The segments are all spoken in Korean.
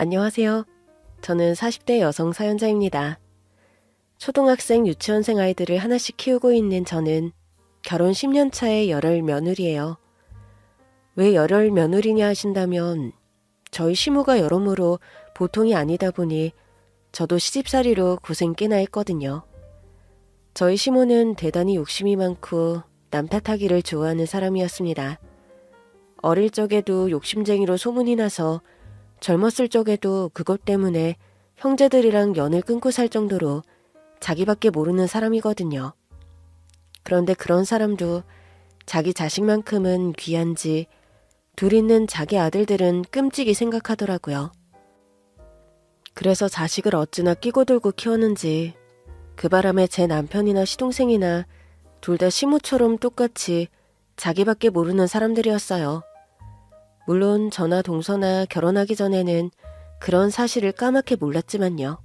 안녕하세요. 저는 40대 여성 사연자입니다. 초등학생, 유치원생 아이들을 하나씩 키우고 있는 저는 결혼 10년 차의 열혈 며느리예요. 왜 열혈 며느리냐 하신다면 저희 시무가 여러모로 보통이 아니다 보니 저도 시집살이로 고생 꽤나 했거든요. 저희 시모는 대단히 욕심이 많고 남 탓하기를 좋아하는 사람이었습니다. 어릴 적에도 욕심쟁이로 소문이 나서 젊었을 적에도 그것 때문에 형제들이랑 연을 끊고 살 정도로 자기밖에 모르는 사람이거든요. 그런데 그런 사람도 자기 자식만큼은 귀한지 둘 있는 자기 아들들은 끔찍이 생각하더라고요. 그래서 자식을 어찌나 끼고 들고 키웠는지 그 바람에 제 남편이나 시동생이나 둘 다 시무처럼 똑같이 자기밖에 모르는 사람들이었어요. 물론 저나 동서나 결혼하기 전에는 그런 사실을 까맣게 몰랐지만요.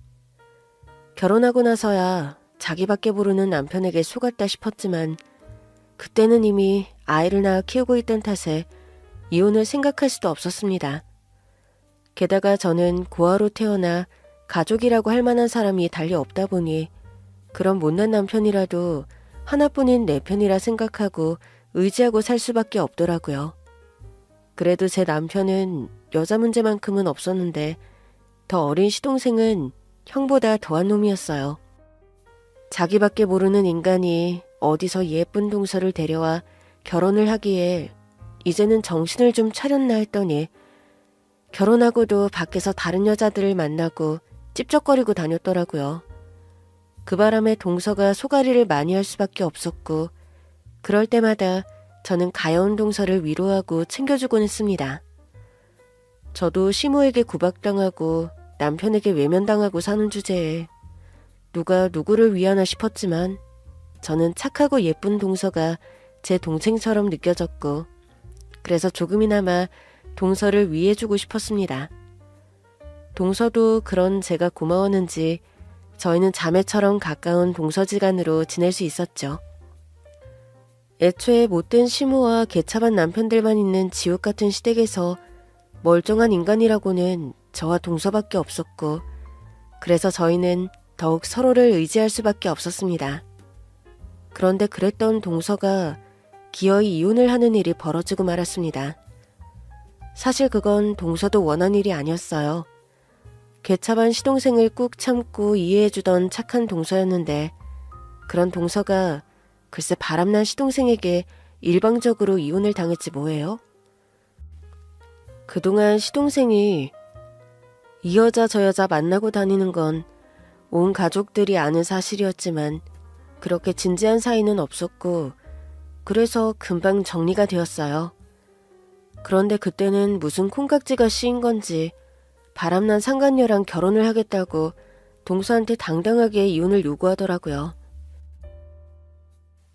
결혼하고 나서야 자기밖에 모르는 남편에게 속았다 싶었지만 그때는 이미 아이를 낳아 키우고 있던 탓에 이혼을 생각할 수도 없었습니다. 게다가 저는 고아로 태어나 가족이라고 할 만한 사람이 달리 없다 보니 그런 못난 남편이라도 하나뿐인 내 편이라 생각하고 의지하고 살 수밖에 없더라고요. 그래도 제 남편은 여자 문제만큼은 없었는데 더 어린 시동생은 형보다 더한 놈이었어요. 자기밖에 모르는 인간이 어디서 예쁜 동서를 데려와 결혼을 하기에 이제는 정신을 좀 차렸나 했더니 결혼하고도 밖에서 다른 여자들을 만나고 찝쩍거리고 다녔더라고요. 그 바람에 동서가 소가리를 많이 할 수밖에 없었고 그럴 때마다 저는 가여운 동서를 위로하고 챙겨주곤 했습니다. 저도 시모에게 구박당하고 남편에게 외면당하고 사는 주제에 누가 누구를 위하나 싶었지만 저는 착하고 예쁜 동서가 제 동생처럼 느껴졌고 그래서 조금이나마 동서를 위해주고 싶었습니다. 동서도 그런 제가 고마웠는지 저희는 자매처럼 가까운 동서지간으로 지낼 수 있었죠. 애초에 못된 시모와 개차반 남편들만 있는 지옥 같은 시댁에서 멀쩡한 인간이라고는 저와 동서밖에 없었고 그래서 저희는 더욱 서로를 의지할 수밖에 없었습니다. 그런데 그랬던 동서가 기어이 이혼을 하는 일이 벌어지고 말았습니다. 사실 그건 동서도 원한 일이 아니었어요. 개차반 시동생을 꾹 참고 이해해주던 착한 동서였는데 그런 동서가 글쎄 바람난 시동생에게 일방적으로 이혼을 당했지 뭐예요? 그동안 시동생이 이 여자 저 여자 만나고 다니는 건 온 가족들이 아는 사실이었지만 그렇게 진지한 사이는 없었고 그래서 금방 정리가 되었어요. 그런데 그때는 무슨 콩깍지가 씌인 건지 바람난 상간녀랑 결혼을 하겠다고 동서한테 당당하게 이혼을 요구하더라고요.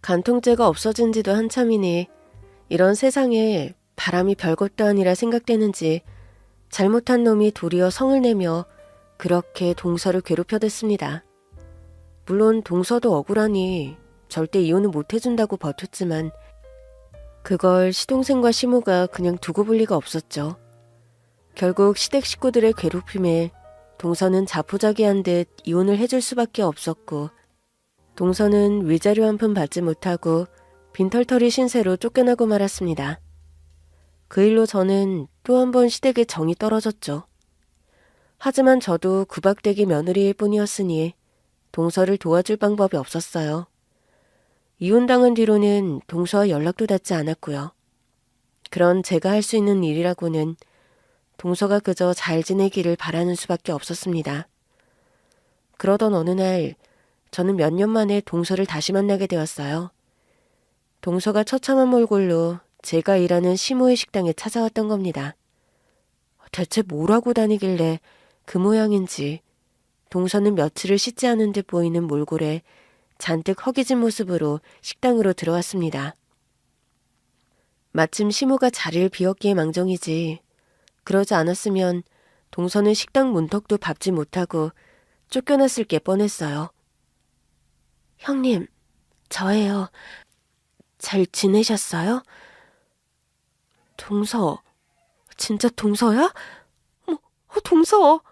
간통죄가 없어진 지도 한참이니 이런 세상에 바람이 별것도 아니라 생각되는지 잘못한 놈이 도리어 성을 내며 그렇게 동서를 괴롭혀댔습니다. 물론 동서도 억울하니 절대 이혼은 못해준다고 버텼지만 그걸 시동생과 시모가 그냥 두고 볼 리가 없었죠. 결국 시댁 식구들의 괴롭힘에 동서는 자포자기한 듯 이혼을 해줄 수밖에 없었고 동서는 위자료 한 푼 받지 못하고 빈털터리 신세로 쫓겨나고 말았습니다. 그 일로 저는 또 한 번 시댁에 정이 떨어졌죠. 하지만 저도 구박대기 며느리일 뿐이었으니 동서를 도와줄 방법이 없었어요. 이혼당한 뒤로는 동서와 연락도 닿지 않았고요. 그런 제가 할 수 있는 일이라고는 동서가 그저 잘 지내기를 바라는 수밖에 없었습니다. 그러던 어느 날 저는 몇 년 만에 동서를 다시 만나게 되었어요. 동서가 처참한 몰골로 제가 일하는 시모의 식당에 찾아왔던 겁니다. 대체 뭘 하고 다니길래 그 모양인지 동서는 며칠을 씻지 않은 듯 보이는 몰골에 잔뜩 허기진 모습으로 식당으로 들어왔습니다. 마침 시모가 자리를 비웠기에 망정이지 그러지 않았으면 동서는 식당 문턱도 밟지 못하고 쫓겨났을 게 뻔했어요. 형님, 저예요. 잘 지내셨어요? 동서, 진짜 동서야? 동서.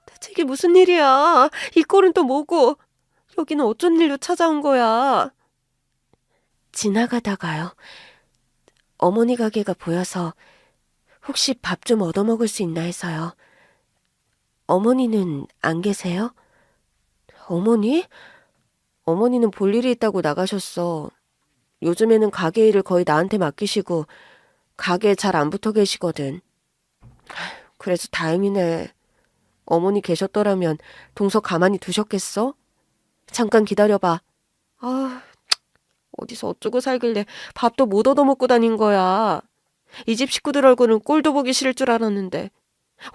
대체 이게 무슨 일이야? 이 꼴은 또 뭐고? 여기는 어쩐 일로 찾아온 거야? 지나가다가요. 어머니 가게가 보여서 혹시 밥 좀 얻어먹을 수 있나 해서요. 어머니는 안 계세요? 어머니? 어머니는 볼 일이 있다고 나가셨어. 요즘에는 가게 일을 거의 나한테 맡기시고 가게에 잘 안 붙어 계시거든. 그래서 다행이네. 어머니 계셨더라면 동서 가만히 두셨겠어? 잠깐 기다려봐. 아, 어디서 어쩌고 살길래 밥도 못 얻어먹고 다닌 거야. 이 집 식구들 얼굴은 꼴도 보기 싫을 줄 알았는데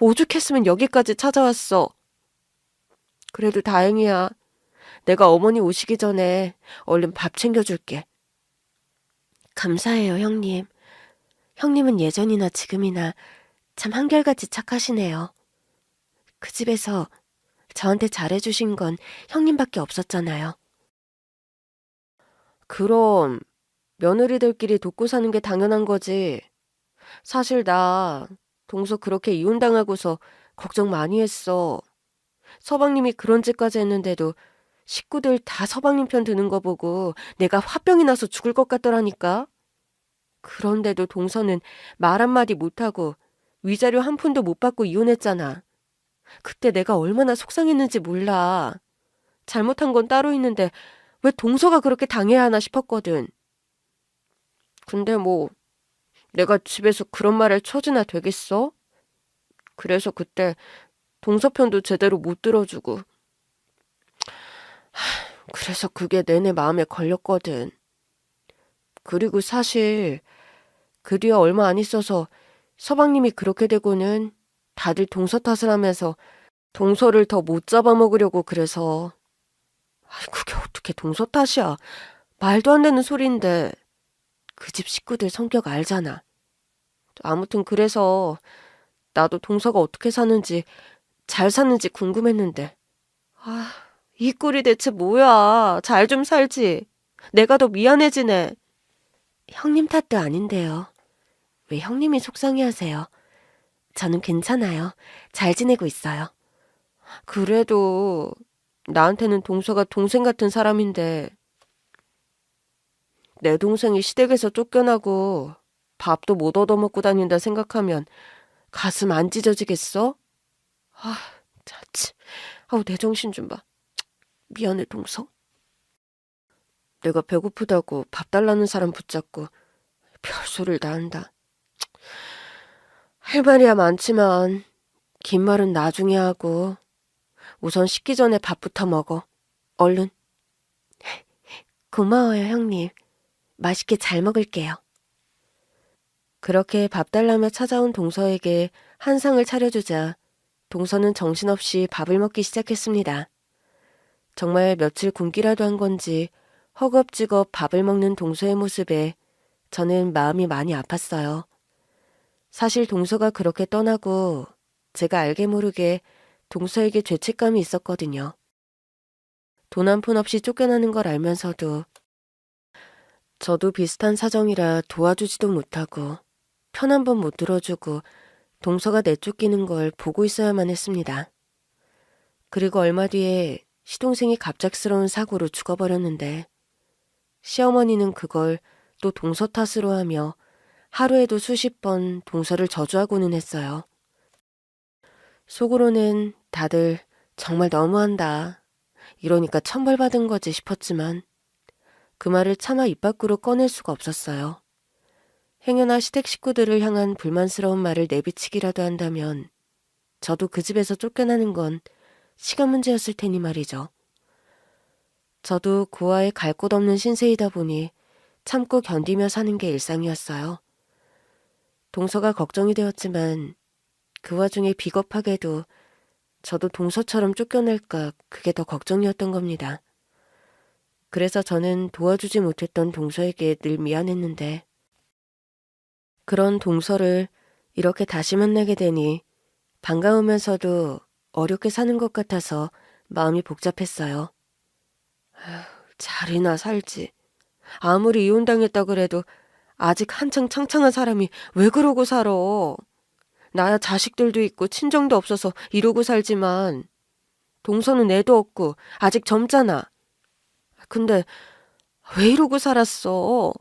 오죽했으면 여기까지 찾아왔어. 그래도 다행이야. 내가 어머니 오시기 전에 얼른 밥 챙겨줄게. 감사해요, 형님. 형님은 예전이나 지금이나 참 한결같이 착하시네요. 그 집에서 저한테 잘해주신 건 형님밖에 없었잖아요. 그럼 며느리들끼리 돕고 사는 게 당연한 거지. 사실 나 동서 그렇게 이혼당하고서 걱정 많이 했어. 서방님이 그런 짓까지 했는데도 식구들 다 서방님 편 드는 거 보고 내가 화병이 나서 죽을 것 같더라니까. 그런데도 동서는 말 한마디 못하고 위자료 한 푼도 못 받고 이혼했잖아. 그때 내가 얼마나 속상했는지 몰라. 잘못한 건 따로 있는데 왜 동서가 그렇게 당해야 하나 싶었거든. 근데 뭐 내가 집에서 그런 말을 쳐주나 되겠어? 그래서 그때 동서 편도 제대로 못 들어주고. 그래서 그게 내내 마음에 걸렸거든. 그리고 사실 그 뒤에 얼마 안 있어서 서방님이 그렇게 되고는 다들 동서 탓을 하면서 동서를 더 못 잡아먹으려고 그래서. 그게 어떻게 동서 탓이야. 말도 안 되는 소리인데. 그 집 식구들 성격 알잖아. 아무튼 그래서 나도 동서가 어떻게 사는지 잘 사는지 궁금했는데. 이 꼴이 대체 뭐야. 잘 좀 살지. 내가 더 미안해지네. 형님 탓도 아닌데요. 왜 형님이 속상해하세요? 저는 괜찮아요. 잘 지내고 있어요. 그래도 나한테는 동서가 동생 같은 사람인데 내 동생이 시댁에서 쫓겨나고 밥도 못 얻어먹고 다닌다 생각하면 가슴 안 찢어지겠어? 자치. 내 정신 좀 봐. 미안해, 동서. 내가 배고프다고 밥 달라는 사람 붙잡고 별소리를 다 한다. 할 말이야 많지만 긴 말은 나중에 하고 우선 식기 전에 밥부터 먹어. 얼른. 고마워요, 형님. 맛있게 잘 먹을게요. 그렇게 밥 달라며 찾아온 동서에게 한 상을 차려주자 동서는 정신없이 밥을 먹기 시작했습니다. 정말 며칠 굶기라도 한 건지 허겁지겁 밥을 먹는 동서의 모습에 저는 마음이 많이 아팠어요. 사실 동서가 그렇게 떠나고 제가 알게 모르게 동서에게 죄책감이 있었거든요. 돈 한 푼 없이 쫓겨나는 걸 알면서도 저도 비슷한 사정이라 도와주지도 못하고 편 한 번 못 들어주고 동서가 내쫓기는 걸 보고 있어야만 했습니다. 그리고 얼마 뒤에 시동생이 갑작스러운 사고로 죽어버렸는데 시어머니는 그걸 또 동서 탓으로 하며 하루에도 수십 번 동서를 저주하고는 했어요. 속으로는 다들 정말 너무한다. 이러니까 천벌받은 거지 싶었지만 그 말을 차마 입 밖으로 꺼낼 수가 없었어요. 행여나 시댁 식구들을 향한 불만스러운 말을 내비치기라도 한다면 저도 그 집에서 쫓겨나는 건 시간 문제였을 테니 말이죠. 저도 고아에 갈 곳 없는 신세이다 보니 참고 견디며 사는 게 일상이었어요. 동서가 걱정이 되었지만 그 와중에 비겁하게도 저도 동서처럼 쫓겨날까 그게 더 걱정이었던 겁니다. 그래서 저는 도와주지 못했던 동서에게 늘 미안했는데 그런 동서를 이렇게 다시 만나게 되니 반가우면서도 어렵게 사는 것 같아서 마음이 복잡했어요. 잘이나 살지. 아무리 이혼당했다 그래도 아직 한창 창창한 사람이 왜 그러고 살아. 나야 자식들도 있고 친정도 없어서 이러고 살지만 동서는 애도 없고 아직 젊잖아. 근데 왜 이러고 살았어?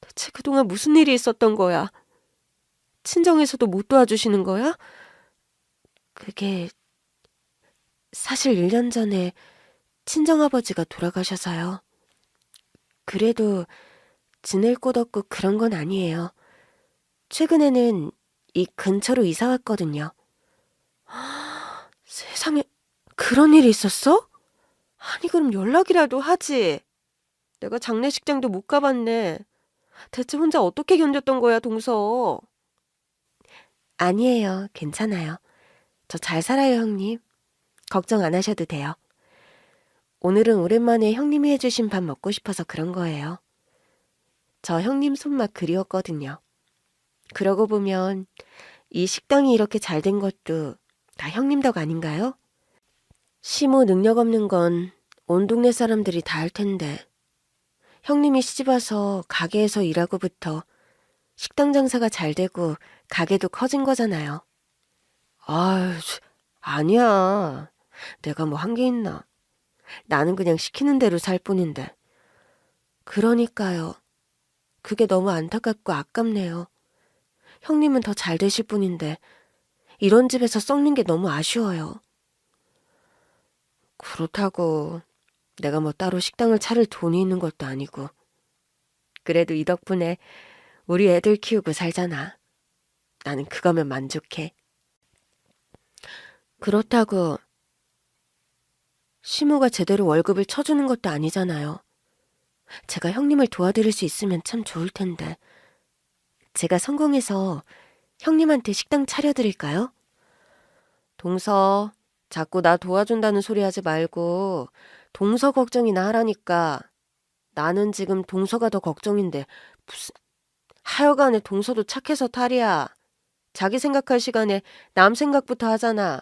대체 그동안 무슨 일이 있었던 거야? 친정에서도 못 도와주시는 거야? 그게 사실 1년 전에 친정아버지가 돌아가셔서요. 그래도 지낼 곳 없고 그런 건 아니에요. 최근에는 이 근처로 이사 왔거든요. 세상에, 그런 일이 있었어? 아니, 그럼 연락이라도 하지. 내가 장례식장도 못 가봤네. 대체 혼자 어떻게 견뎠던 거야, 동서? 아니에요. 괜찮아요. 저 잘 살아요, 형님. 걱정 안 하셔도 돼요. 오늘은 오랜만에 형님이 해주신 밥 먹고 싶어서 그런 거예요. 저 형님 손맛 그리웠거든요. 그러고 보면 이 식당이 이렇게 잘 된 것도 다 형님 덕 아닌가요? 시모 능력 없는 건 온 동네 사람들이 다 알 텐데. 형님이 시집와서 가게에서 일하고부터 식당 장사가 잘 되고 가게도 커진 거잖아요. 아유, 아니야. 내가 뭐 한 게 있나. 나는 그냥 시키는 대로 살 뿐인데. 그러니까요. 그게 너무 안타깝고 아깝네요. 형님은 더 잘 되실 분인데 이런 집에서 썩는 게 너무 아쉬워요. 그렇다고 내가 뭐 따로 식당을 차릴 돈이 있는 것도 아니고. 그래도 이 덕분에 우리 애들 키우고 살잖아. 나는 그거면 만족해. 그렇다고 시모가 제대로 월급을 쳐주는 것도 아니잖아요. 제가 형님을 도와드릴 수 있으면 참 좋을 텐데. 제가 성공해서 형님한테 식당 차려드릴까요? 동서, 자꾸 나 도와준다는 소리 하지 말고 동서 걱정이나 하라니까. 나는 지금 동서가 더 걱정인데 무슨... 하여간에 동서도 착해서 탈이야. 자기 생각할 시간에 남 생각부터 하잖아.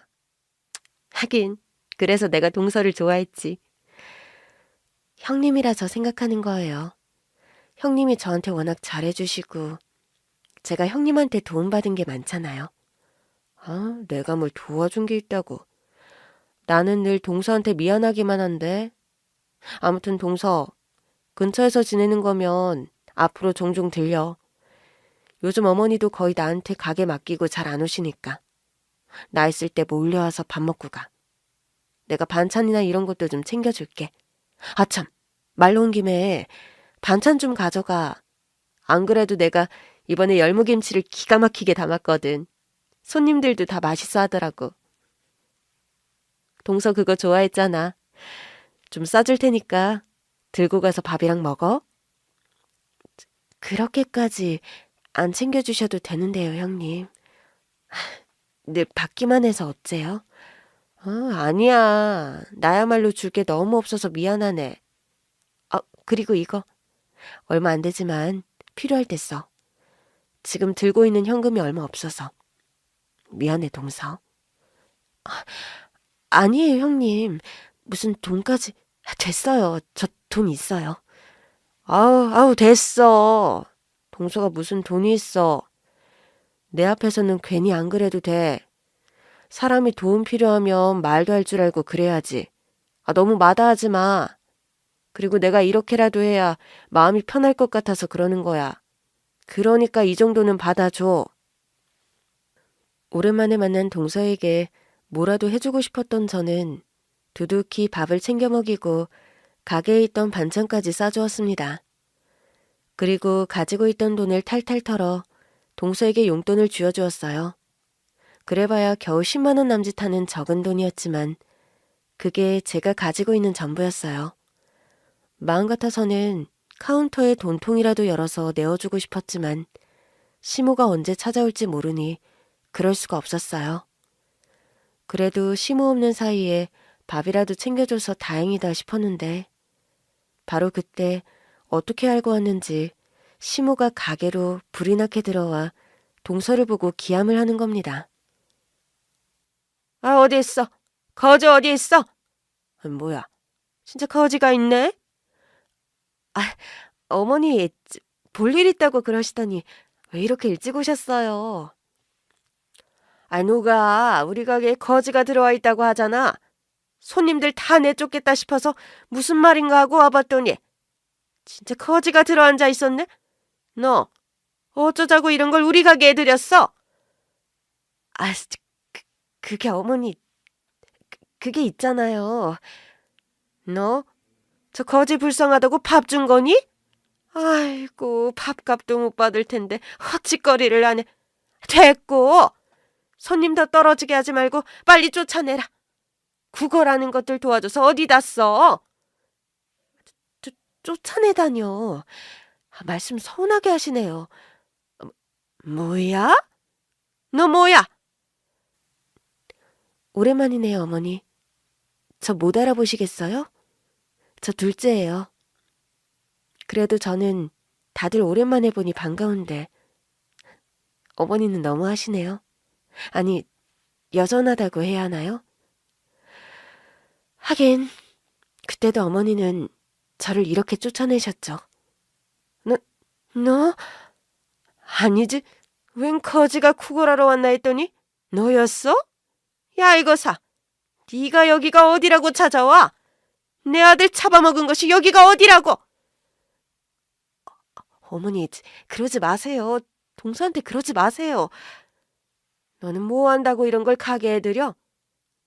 하긴 그래서 내가 동서를 좋아했지. 형님이라서 생각하는 거예요. 형님이 저한테 워낙 잘해주시고 제가 형님한테 도움받은 게 많잖아요. 아, 내가 뭘 도와준 게 있다고. 나는 늘 동서한테 미안하기만 한데. 아무튼 동서, 근처에서 지내는 거면 앞으로 종종 들려. 요즘 어머니도 거의 나한테 가게 맡기고 잘 안 오시니까. 나 있을 때 몰려와서 밥 먹고 가. 내가 반찬이나 이런 것도 좀 챙겨줄게. 아참, 말 나온 김에 반찬 좀 가져가. 안 그래도 내가 이번에 열무김치를 기가 막히게 담았거든. 손님들도 다 맛있어 하더라고. 동서 그거 좋아했잖아. 좀 싸줄 테니까 들고 가서 밥이랑 먹어. 그렇게까지 안 챙겨주셔도 되는데요, 형님. 늘 받기만 해서 어째요? 아니야. 나야말로 줄 게 너무 없어서 미안하네. 그리고 이거 얼마 안 되지만 필요할 때 써. 지금 들고 있는 현금이 얼마 없어서. 미안해, 동서. 아니에요, 형님. 무슨 돈까지. 됐어요. 저 돈 있어요. 아우, 됐어. 동서가 무슨 돈이 있어. 내 앞에서는 괜히 안 그래도 돼. 사람이 도움 필요하면 말도 할 줄 알고 그래야지. 너무 마다하지 마. 그리고 내가 이렇게라도 해야 마음이 편할 것 같아서 그러는 거야. 그러니까 이 정도는 받아줘. 오랜만에 만난 동서에게 뭐라도 해주고 싶었던 저는 두둑히 밥을 챙겨 먹이고 가게에 있던 반찬까지 싸주었습니다. 그리고 가지고 있던 돈을 탈탈 털어 동서에게 용돈을 쥐어주었어요. 그래봐야 겨우 10만 원 남짓하는 적은 돈이었지만 그게 제가 가지고 있는 전부였어요. 마음 같아서는 카운터에 돈통이라도 열어서 내어주고 싶었지만 시모가 언제 찾아올지 모르니 그럴 수가 없었어요. 그래도 시모 없는 사이에 밥이라도 챙겨줘서 다행이다 싶었는데 바로 그때 어떻게 알고 왔는지 시모가 가게로 불이 나게 들어와 동서를 보고 기함을 하는 겁니다. 어디 있어? 거지 어디 있어? 뭐야, 진짜 거지가 있네? 어머니 볼 일 있다고 그러시더니 왜 이렇게 일찍 오셨어요? 누가 우리 가게에 거지가 들어와 있다고 하잖아. 손님들 다 내쫓겠다 싶어서 무슨 말인가 하고 와봤더니 진짜 거지가 들어앉아 있었네. 너 어쩌자고 이런 걸 우리 가게에 들였어? 그게 어머니, 그게 있잖아요. 너 저 거지 불쌍하다고 밥 준 거니? 아이고, 밥값도 못 받을 텐데 헛짓거리를 안 해. 됐고, 손님 더 떨어지게 하지 말고 빨리 쫓아내라. 구걸하는 것들 도와줘서 어디다 써? 쫓아내다뇨. 말씀 서운하게 하시네요. 뭐야? 너 뭐야? 오랜만이네요, 어머니. 저 못 알아보시겠어요? 저 둘째예요. 그래도 저는 다들 오랜만에 보니 반가운데 어머니는 너무 하시네요. 아니, 여전하다고 해야 하나요? 하긴 그때도 어머니는 저를 이렇게 쫓아내셨죠. 너? 아니지. 웬 거지가 구걸하러 왔나 했더니 너였어? 야, 이거사. 네가 여기가 어디라고 찾아와? 내 아들 잡아먹은 것이 여기가 어디라고? 어머니, 그러지 마세요. 동서한테 그러지 마세요. 너는 뭐 한다고 이런 걸 가게 해드려?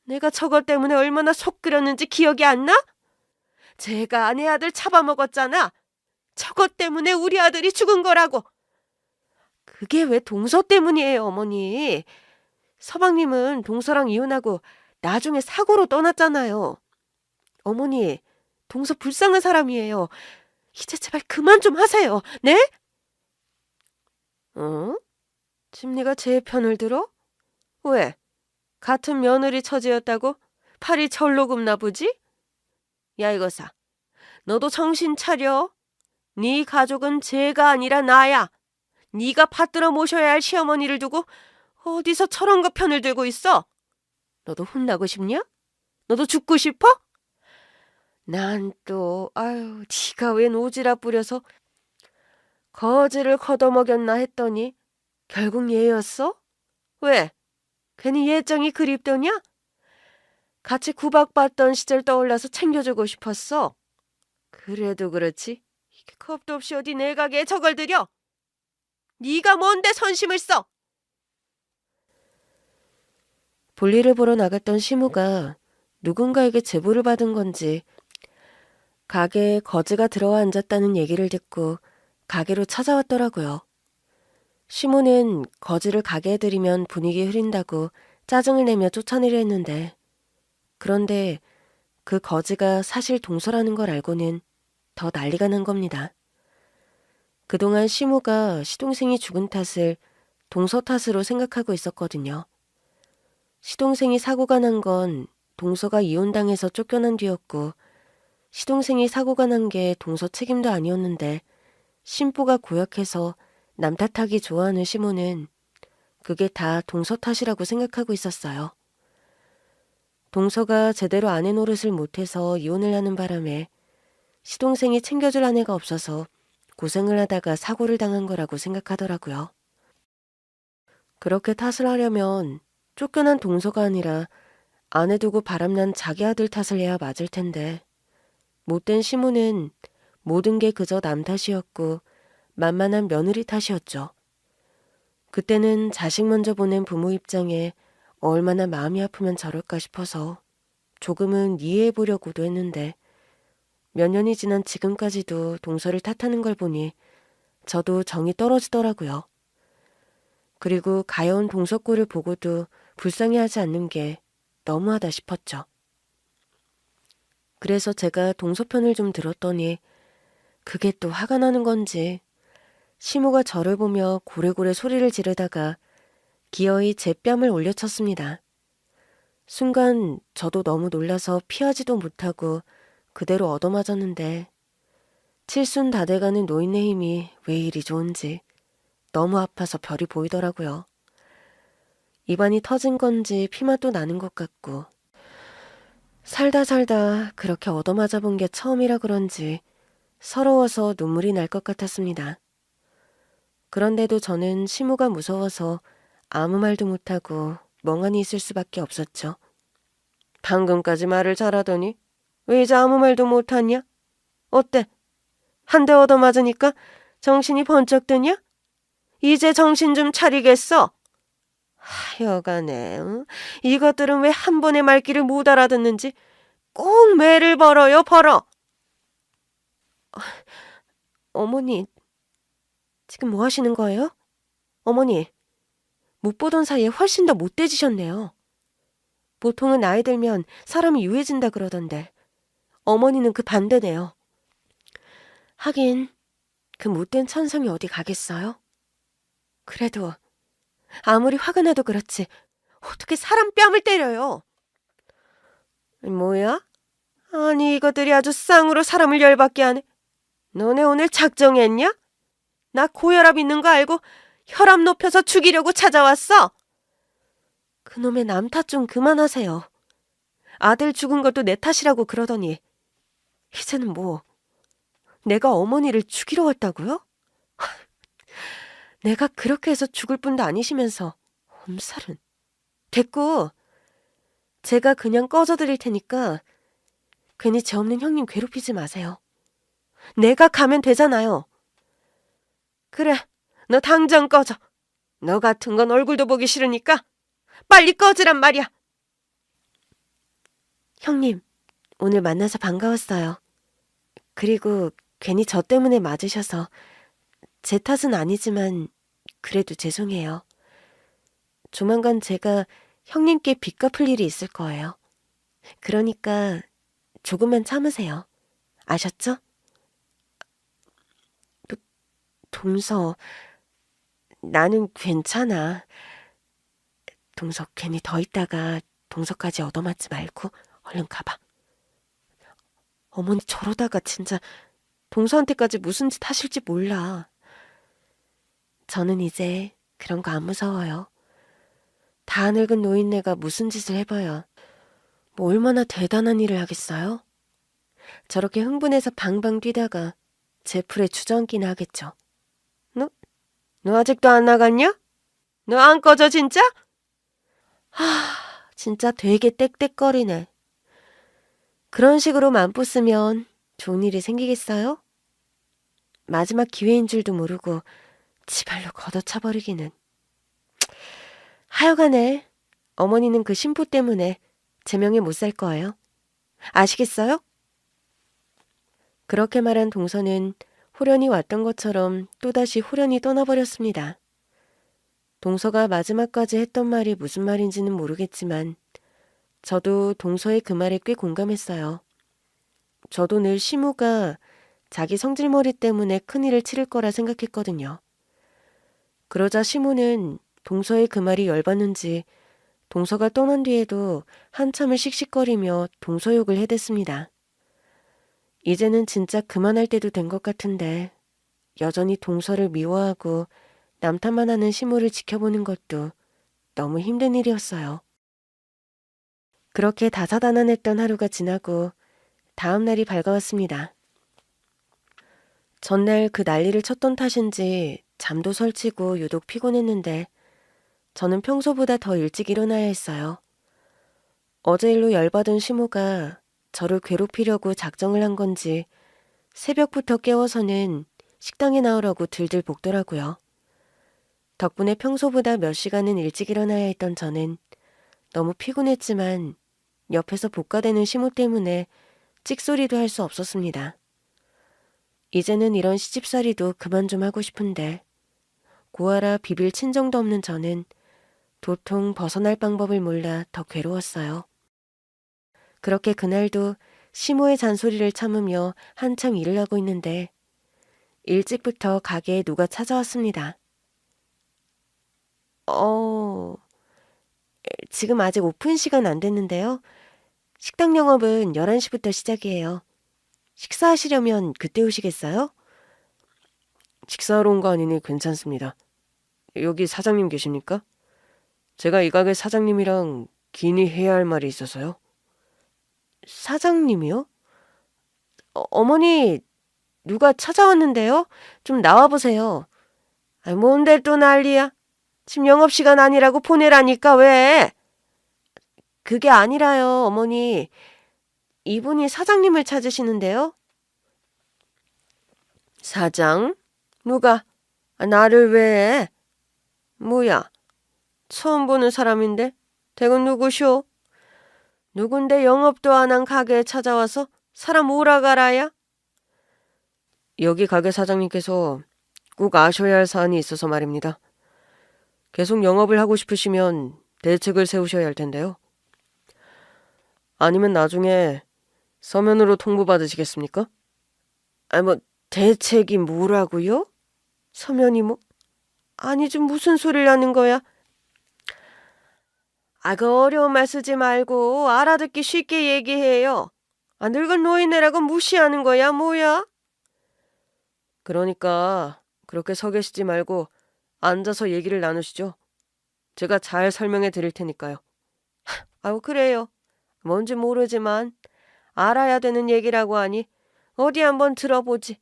내가 저것 때문에 얼마나 속 끓였는지 기억이 안 나? 제가 내 아들 잡아먹었잖아. 저것 때문에 우리 아들이 죽은 거라고. 그게 왜 동서 때문이에요, 어머니. 서방님은 동서랑 이혼하고 나중에 사고로 떠났잖아요. 어머니, 동서 불쌍한 사람이에요. 이제 제발 그만 좀 하세요. 네? 지금 네가 제 편을 들어? 왜? 같은 며느리 처지였다고 팔이 절로 굽나 보지? 야, 이거사. 너도 정신 차려. 네 가족은 쟤가 아니라 나야. 네가 받들어 모셔야 할 시어머니를 두고 어디서 저런 거 편을 들고 있어? 너도 혼나고 싶냐? 너도 죽고 싶어? 난 또 네가 웬 오지랖 부려서 거지를 걷어먹였나 했더니 결국 얘였어? 왜? 괜히 예정이 그립더냐? 같이 구박받던 시절 떠올라서 챙겨주고 싶었어. 그래도 그렇지. 이게 겁도 없이 어디 내 가게에 저걸 들여? 네가 뭔데 선심을 써? 볼일을 보러 나갔던 시무가 누군가에게 제보를 받은 건지 가게에 거지가 들어와 앉았다는 얘기를 듣고 가게로 찾아왔더라고요. 시무는 거지를 가게에 들이면 분위기 흐린다고 짜증을 내며 쫓아내려 했는데 그런데 그 거지가 사실 동서라는 걸 알고는 더 난리가 난 겁니다. 그동안 시무가 시동생이 죽은 탓을 동서 탓으로 생각하고 있었거든요. 시동생이 사고가 난 건 동서가 이혼당해서 쫓겨난 뒤였고 시동생이 사고가 난 게 동서 책임도 아니었는데 신부가 고약해서 남 탓하기 좋아하는 시모는 그게 다 동서 탓이라고 생각하고 있었어요. 동서가 제대로 아내 노릇을 못해서 이혼을 하는 바람에 시동생이 챙겨줄 아내가 없어서 고생을 하다가 사고를 당한 거라고 생각하더라고요. 그렇게 탓을 하려면 쫓겨난 동서가 아니라 아내 두고 바람난 자기 아들 탓을 해야 맞을 텐데 못된 시모는 모든 게 그저 남 탓이었고 만만한 며느리 탓이었죠. 그때는 자식 먼저 보낸 부모 입장에 얼마나 마음이 아프면 저럴까 싶어서 조금은 이해해보려고도 했는데 몇 년이 지난 지금까지도 동서를 탓하는 걸 보니 저도 정이 떨어지더라고요. 그리고 가여운 동서 꼴을 보고도 불쌍해하지 않는 게 너무하다 싶었죠. 그래서 제가 동서 편을 좀 들었더니 그게 또 화가 나는 건지 시모가 저를 보며 고래고래 소리를 지르다가 기어이 제 뺨을 올려쳤습니다. 순간 저도 너무 놀라서 피하지도 못하고 그대로 얻어맞았는데 칠순 다 돼가는 노인네 힘이 왜 이리 좋은지 너무 아파서 별이 보이더라고요. 입안이 터진 건지 피맛도 나는 것 같고 살다 그렇게 얻어맞아 본 게 처음이라 그런지 서러워서 눈물이 날 것 같았습니다. 그런데도 저는 시무가 무서워서 아무 말도 못하고 멍하니 있을 수밖에 없었죠. 방금까지 말을 잘하더니 왜 이제 아무 말도 못하냐? 어때? 한 대 얻어맞으니까 정신이 번쩍 드냐? 이제 정신 좀 차리겠어? 하여간에 이것들은 왜 한 번의 말귀를 못 알아듣는지 꼭 매를 벌어요, 벌어. 어머니, 지금 뭐 하시는 거예요? 어머니, 못 보던 사이에 훨씬 더 못돼지셨네요. 보통은 나이 들면 사람이 유해진다 그러던데 어머니는 그 반대네요. 하긴 그 못된 천성이 어디 가겠어요? 그래도 아무리 화가 나도 그렇지 어떻게 사람 뺨을 때려요? 뭐야? 아니 이것들이 아주 쌍으로 사람을 열받게 하네. 너네 오늘 작정했냐? 나 고혈압 있는 거 알고 혈압 높여서 죽이려고 찾아왔어? 그놈의 남 탓 좀 그만하세요. 아들 죽은 것도 내 탓이라고 그러더니 이제는 뭐 내가 어머니를 죽이러 왔다고요? 내가 그렇게 해서 죽을 분도 아니시면서 엄살은. 됐고 제가 그냥 꺼져드릴 테니까 괜히 제 없는 형님 괴롭히지 마세요. 내가 가면 되잖아요. 그래, 너 당장 꺼져. 너 같은 건 얼굴도 보기 싫으니까 빨리 꺼지란 말이야. 형님, 오늘 만나서 반가웠어요. 그리고 괜히 저 때문에 맞으셔서 제 탓은 아니지만 그래도 죄송해요. 조만간 제가 형님께 빚 갚을 일이 있을 거예요. 그러니까 조금만 참으세요. 아셨죠? 동서, 나는 괜찮아. 동서 괜히 더 있다가 동서까지 얻어맞지 말고 얼른 가봐. 어머니 저러다가 진짜 동서한테까지 무슨 짓 하실지 몰라. 저는 이제 그런 거 안 무서워요. 다 늙은 노인네가 무슨 짓을 해봐야 뭐 얼마나 대단한 일을 하겠어요? 저렇게 흥분해서 방방 뛰다가 제 풀에 주저앉기나 하겠죠. 너 아직도 안 나갔냐? 너 안 꺼져 진짜? 진짜 되게 떽떽거리네. 그런 식으로 맘부쓰면 좋은 일이 생기겠어요? 마지막 기회인 줄도 모르고 지발로 걷어차버리기는. 하여간에 어머니는 그 심부 때문에 제 명예 못 살 거예요. 아시겠어요? 그렇게 말한 동서는 호련히 왔던 것처럼 또다시 호련히 떠나버렸습니다. 동서가 마지막까지 했던 말이 무슨 말인지는 모르겠지만 저도 동서의 그 말에 꽤 공감했어요. 저도 늘 시무가 자기 성질머리 때문에 큰일을 치를 거라 생각했거든요. 그러자 시무는 동서의 그 말이 열받는지 동서가 떠난 뒤에도 한참을 씩씩거리며 동서 욕을 해댔습니다. 이제는 진짜 그만할 때도 된 것 같은데 여전히 동서를 미워하고 남탓만 하는 시무를 지켜보는 것도 너무 힘든 일이었어요. 그렇게 다사다난했던 하루가 지나고 다음 날이 밝아왔습니다. 전날 그 난리를 쳤던 탓인지 잠도 설치고 유독 피곤했는데 저는 평소보다 더 일찍 일어나야 했어요. 어제 일로 열받은 시모가 저를 괴롭히려고 작정을 한 건지 새벽부터 깨워서는 식당에 나오라고 들들 볶더라고요. 덕분에 평소보다 몇 시간은 일찍 일어나야 했던 저는 너무 피곤했지만 옆에서 볶아대는 시모 때문에 찍소리도 할 수 없었습니다. 이제는 이런 시집살이도 그만 좀 하고 싶은데 고아라 비빌 친정도 없는 저는 도통 벗어날 방법을 몰라 더 괴로웠어요. 그렇게 그날도 시모의 잔소리를 참으며 한참 일을 하고 있는데 일찍부터 가게에 누가 찾아왔습니다. 지금 아직 오픈 시간 안 됐는데요. 식당 영업은 11시부터 시작이에요. 식사하시려면 그때 오시겠어요? 식사하러 온 거 아니니 괜찮습니다. 여기 사장님 계십니까? 제가 이 가게 사장님이랑 긴히 해야 할 말이 있어서요. 사장님이요? 어머니 누가 찾아왔는데요? 좀 나와보세요. 뭔데 또 난리야? 지금 영업시간 아니라고 보내라니까 왜? 그게 아니라요, 어머니. 이분이 사장님을 찾으시는데요. 사장? 누가? 나를 왜? 뭐야? 처음 보는 사람인데? 대군 누구쇼? 누군데 영업도 안 한 가게에 찾아와서 사람 오라가라야? 여기 가게 사장님께서 꼭 아셔야 할 사안이 있어서 말입니다. 계속 영업을 하고 싶으시면 대책을 세우셔야 할 텐데요. 아니면 나중에 서면으로 통보받으시겠습니까? 대책이 뭐라고요? 서면이 뭐? 아니, 좀 무슨 소리를 하는 거야? 그 어려운 말 쓰지 말고 알아듣기 쉽게 얘기해요. 늙은 노인네라고 무시하는 거야, 뭐야? 그러니까 그렇게 서 계시지 말고 앉아서 얘기를 나누시죠. 제가 잘 설명해 드릴 테니까요. 그래요. 뭔지 모르지만 알아야 되는 얘기라고 하니 어디 한번 들어보지.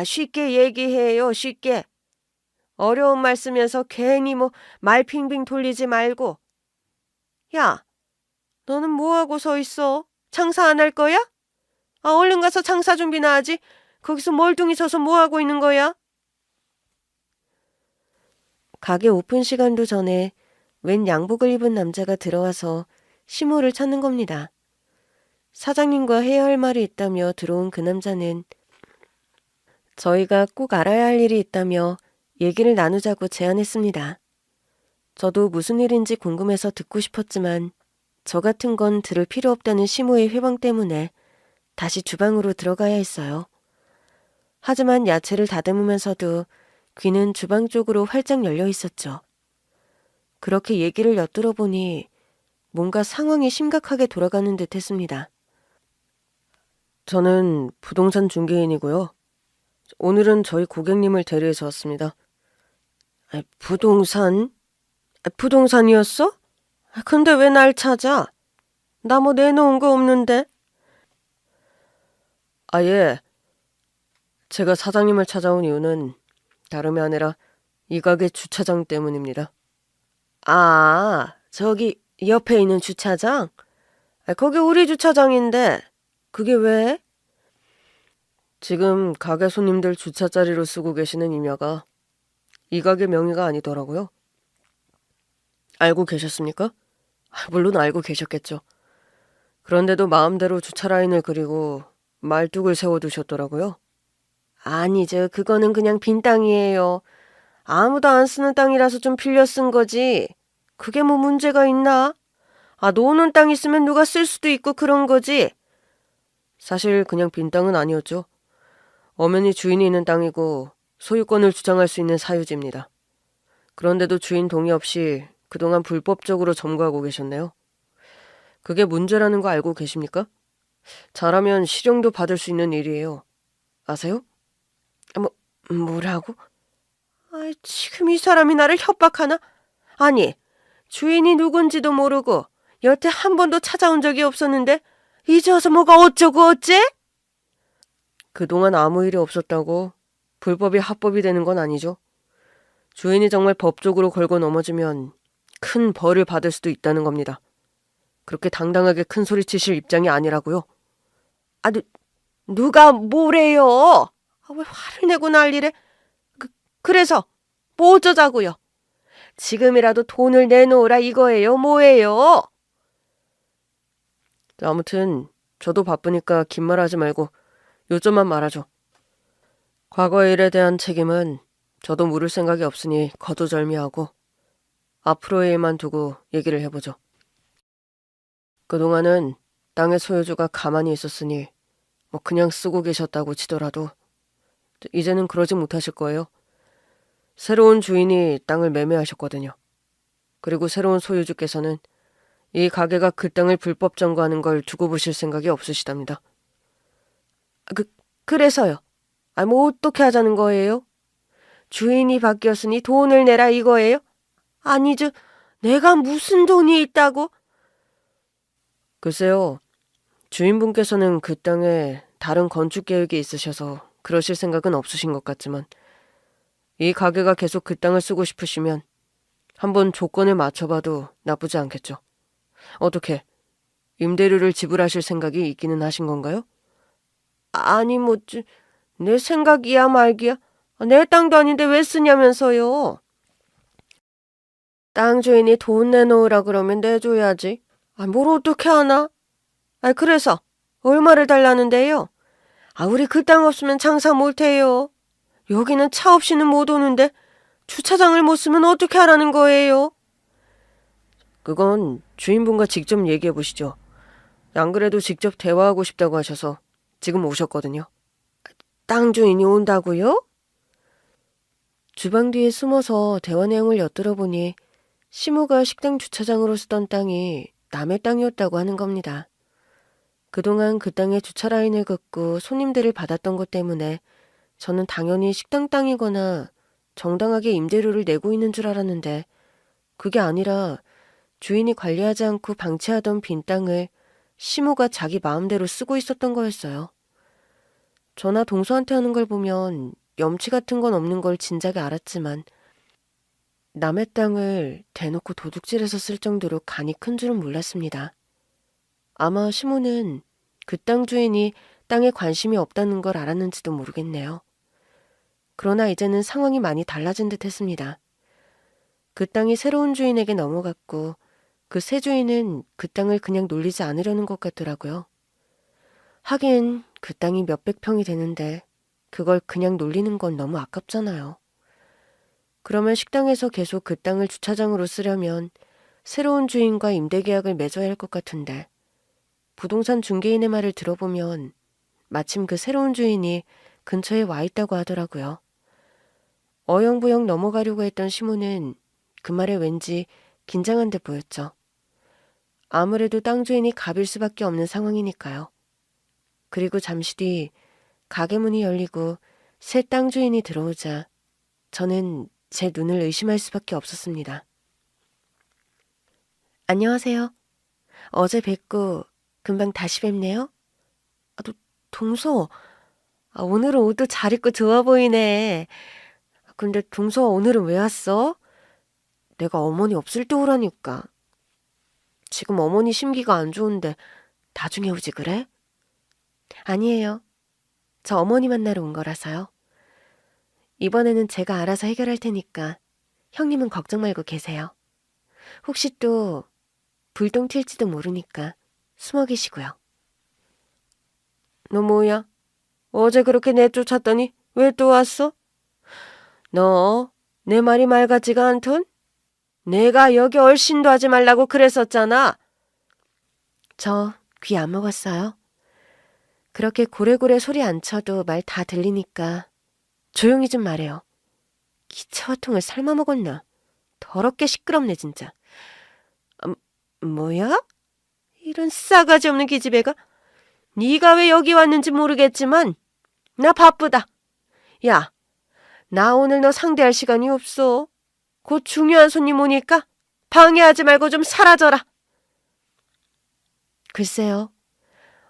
쉽게 얘기해요, 쉽게. 어려운 말 쓰면서 괜히 말 핑핑 돌리지 말고. 야, 너는 뭐하고 서 있어? 장사 안 할 거야? 얼른 가서 장사 준비나 하지. 거기서 멀뚱히 서서 뭐하고 있는 거야? 가게 오픈 시간도 전에 웬 양복을 입은 남자가 들어와서 시모를 찾는 겁니다. 사장님과 해야 할 말이 있다며 들어온 그 남자는 저희가 꼭 알아야 할 일이 있다며 얘기를 나누자고 제안했습니다. 저도 무슨 일인지 궁금해서 듣고 싶었지만 저 같은 건 들을 필요 없다는 시모의 회방 때문에 다시 주방으로 들어가야 했어요. 하지만 야채를 다듬으면서도 귀는 주방 쪽으로 활짝 열려 있었죠. 그렇게 얘기를 엿들어 보니 뭔가 상황이 심각하게 돌아가는 듯 했습니다. 저는 부동산 중개인이고요. 오늘은 저희 고객님을 대리해서 왔습니다. 부동산? 부동산이었어? 근데 왜 날 찾아? 나 내놓은 거 없는데? 예. 제가 사장님을 찾아온 이유는 다름이 아니라 이 가게 주차장 때문입니다. 저기 옆에 있는 주차장? 거기 우리 주차장인데 그게 왜? 지금 가게 손님들 주차 자리로 쓰고 계시는 임야가 이 가게 명의가 아니더라고요. 알고 계셨습니까? 물론 알고 계셨겠죠. 그런데도 마음대로 주차 라인을 그리고 말뚝을 세워두셨더라고요. 아니죠. 그거는 그냥 빈 땅이에요. 아무도 안 쓰는 땅이라서 좀 빌려 쓴 거지. 그게 뭐 문제가 있나? 노는 땅 있으면 누가 쓸 수도 있고 그런 거지. 사실 그냥 빈 땅은 아니었죠. 엄연히 주인이 있는 땅이고 소유권을 주장할 수 있는 사유지입니다. 그런데도 주인 동의 없이 그동안 불법적으로 점거하고 계셨네요. 그게 문제라는 거 알고 계십니까? 잘하면 실형도 받을 수 있는 일이에요. 아세요? 뭐라고? 지금 이 사람이 나를 협박하나? 아니, 주인이 누군지도 모르고 여태 한 번도 찾아온 적이 없었는데 이제 와서 뭐가 어쩌고 어째? 그동안 아무 일이 없었다고 불법이 합법이 되는 건 아니죠. 주인이 정말 법적으로 걸고 넘어지면 큰 벌을 받을 수도 있다는 겁니다. 그렇게 당당하게 큰 소리 치실 입장이 아니라고요. 누가 뭐래요? 왜 화를 내고 난리래? 그래서 뭐 어쩌자고요? 지금이라도 돈을 내놓으라 이거예요? 뭐예요? 아무튼 저도 바쁘니까 긴 말하지 말고 요점만 말하죠. 과거의 일에 대한 책임은 저도 물을 생각이 없으니 거두절미하고 앞으로의 일만 두고 얘기를 해보죠. 그동안은 땅의 소유주가 가만히 있었으니 그냥 쓰고 계셨다고 치더라도 이제는 그러지 못하실 거예요. 새로운 주인이 땅을 매매하셨거든요. 그리고 새로운 소유주께서는 이 가게가 그 땅을 불법 점거하는 걸 두고 보실 생각이 없으시답니다. 그래서요. 어떻게 하자는 거예요? 주인이 바뀌었으니 돈을 내라 이거예요? 아니죠. 내가 무슨 돈이 있다고? 글쎄요. 주인분께서는 그 땅에 다른 건축 계획이 있으셔서 그러실 생각은 없으신 것 같지만 이 가게가 계속 그 땅을 쓰고 싶으시면 한번 조건을 맞춰봐도 나쁘지 않겠죠. 어떻게, 임대료를 지불하실 생각이 있기는 하신 건가요? 아니, 내 생각이야 말기야. 내 땅도 아닌데 왜 쓰냐면서요. 땅 주인이 돈 내놓으라 그러면 내줘야지. 뭘 어떻게 하나? 그래서 얼마를 달라는데요? 우리 그 땅 없으면 장사 못해요. 여기는 차 없이는 못 오는데 주차장을 못 쓰면 어떻게 하라는 거예요? 그건 주인분과 직접 얘기해 보시죠. 안 그래도 직접 대화하고 싶다고 하셔서 지금 오셨거든요. 땅 주인이 온다고요? 주방 뒤에 숨어서 대화 내용을 엿들어 보니 시모가 식당 주차장으로 쓰던 땅이 남의 땅이었다고 하는 겁니다. 그동안 그 땅에 주차 라인을 긋고 손님들을 받았던 것 때문에 저는 당연히 식당 땅이거나 정당하게 임대료를 내고 있는 줄 알았는데 그게 아니라 주인이 관리하지 않고 방치하던 빈 땅을 시모가 자기 마음대로 쓰고 있었던 거였어요. 저나 동서한테 하는 걸 보면 염치 같은 건 없는 걸 진작에 알았지만 남의 땅을 대놓고 도둑질해서 쓸 정도로 간이 큰 줄은 몰랐습니다. 아마 시모는 그 땅 주인이 땅에 관심이 없다는 걸 알았는지도 모르겠네요. 그러나 이제는 상황이 많이 달라진 듯 했습니다. 그 땅이 새로운 주인에게 넘어갔고 그 새 주인은 그 땅을 그냥 놀리지 않으려는 것 같더라고요. 하긴 그 땅이 몇백 평이 되는데 그걸 그냥 놀리는 건 너무 아깝잖아요. 그러면 식당에서 계속 그 땅을 주차장으로 쓰려면 새로운 주인과 임대계약을 맺어야 할 것 같은데 부동산 중개인의 말을 들어보면 마침 그 새로운 주인이 근처에 와 있다고 하더라고요. 어영부영 넘어가려고 했던 시모는 그 말에 왠지 긴장한 듯 보였죠. 아무래도 땅 주인이 갑일 수밖에 없는 상황이니까요. 그리고 잠시 뒤 가게 문이 열리고 새 땅 주인이 들어오자 저는 제 눈을 의심할 수밖에 없었습니다. 안녕하세요. 어제 뵙고 금방 다시 뵙네요. 동서, 오늘은 옷도 잘 입고 좋아 보이네. 근데 동서 오늘은 왜 왔어? 내가 어머니 없을 때 오라니까. 지금 어머니 심기가 안 좋은데 나중에 오지 그래? 아니에요. 저 어머니 만나러 온 거라서요. 이번에는 제가 알아서 해결할 테니까 형님은 걱정 말고 계세요. 혹시 또 불똥 튈지도 모르니까 숨어 계시고요. 너 뭐야? 어제 그렇게 내쫓았더니 왜 또 왔어? 너 내 말이 말 같지가 않던? 내가 여기 얼씬도 하지 말라고 그랬었잖아. 저 귀 안 먹었어요. 그렇게 고래고래 소리 안 쳐도 말 다 들리니까 조용히 좀 말해요. 기차화통을 삶아 먹었나? 더럽게 시끄럽네 진짜. 뭐야? 이런 싸가지 없는 기집애가? 네가 왜 여기 왔는지 모르겠지만 나 바쁘다. 야, 나 오늘 너 상대할 시간이 없어. 곧 중요한 손님 오니까 방해하지 말고 좀 사라져라. 글쎄요.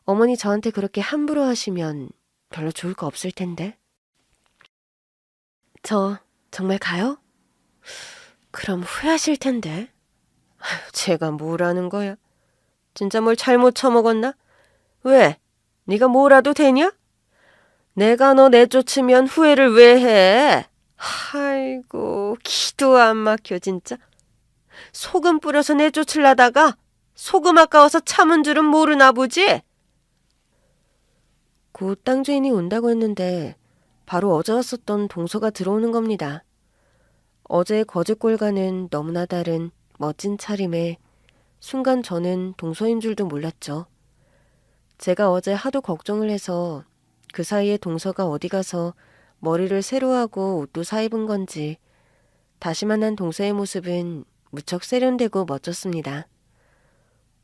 어머니 저한테 그렇게 함부로 하시면 별로 좋을 거 없을 텐데. 저 정말 가요? 그럼 후회하실 텐데. 제가 뭐라는 거야? 진짜 뭘 잘못 처먹었나? 왜? 네가 뭐라도 되냐? 내가 너 내쫓으면 후회를 왜 해? 아이고 기도 안 막혀 진짜. 소금 뿌려서 내쫓으려다가 소금 아까워서 참은 줄은 모르나 보지? 곧 땅 주인이 온다고 했는데 바로 어제 왔었던 동서가 들어오는 겁니다. 어제의 거짓골과는 너무나 다른 멋진 차림에 순간 저는 동서인 줄도 몰랐죠. 제가 어제 하도 걱정을 해서 그 사이에 동서가 어디 가서 머리를 새로 하고 옷도 사입은 건지 다시 만난 동서의 모습은 무척 세련되고 멋졌습니다.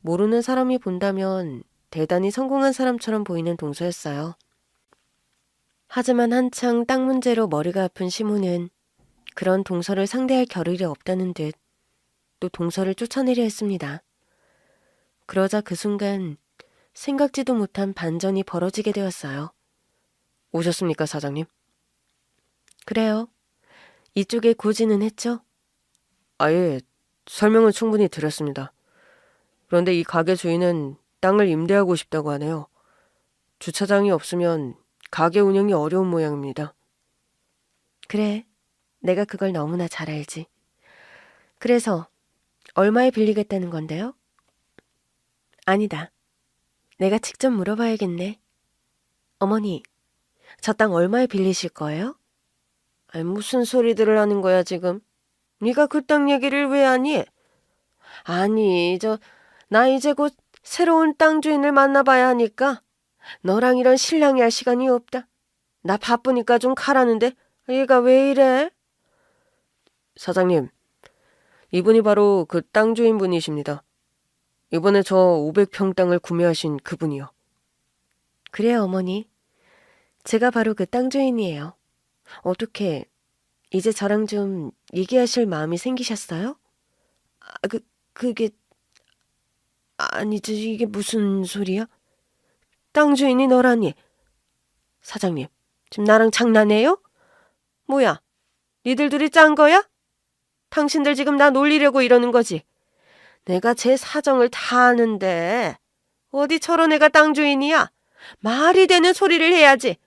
모르는 사람이 본다면 대단히 성공한 사람처럼 보이는 동서였어요. 하지만 한창 땅 문제로 머리가 아픈 시모는 그런 동서를 상대할 겨를이 없다는 듯 또 동서를 쫓아내려 했습니다. 그러자 그 순간 생각지도 못한 반전이 벌어지게 되었어요. 오셨습니까, 사장님? 그래요. 이쪽에 고지는 했죠? 예. 설명은 충분히 드렸습니다. 그런데 이 가게 주인은 땅을 임대하고 싶다고 하네요. 주차장이 없으면 가게 운영이 어려운 모양입니다. 그래, 내가 그걸 너무나 잘 알지. 그래서 얼마에 빌리겠다는 건데요? 아니다. 내가 직접 물어봐야겠네. 어머니, 저 땅 얼마에 빌리실 거예요? 아니, 무슨 소리들을 하는 거야 지금? 네가 그 땅 얘기를 왜 하니? 아니, 나 이제 곧 새로운 땅 주인을 만나봐야 하니까 너랑 이런 실랑이 할 시간이 없다. 나 바쁘니까 좀 가라는데 얘가 왜 이래? 사장님, 이분이 바로 그 땅 주인분이십니다. 이번에 저 500평 땅을 구매하신 그분이요. 그래요, 어머니. 제가 바로 그 땅 주인이에요. 어떻게 이제 저랑 좀 얘기하실 마음이 생기셨어요? 그게 아니지, 이게 무슨 소리야? 땅 주인이 너라니. 사장님, 지금 나랑 장난해요? 뭐야, 니들 둘이 짠 거야? 당신들 지금 나 놀리려고 이러는 거지. 내가 제 사정을 다 아는데 어디 저런 애가 땅 주인이야? 말이 되는 소리를 해야지.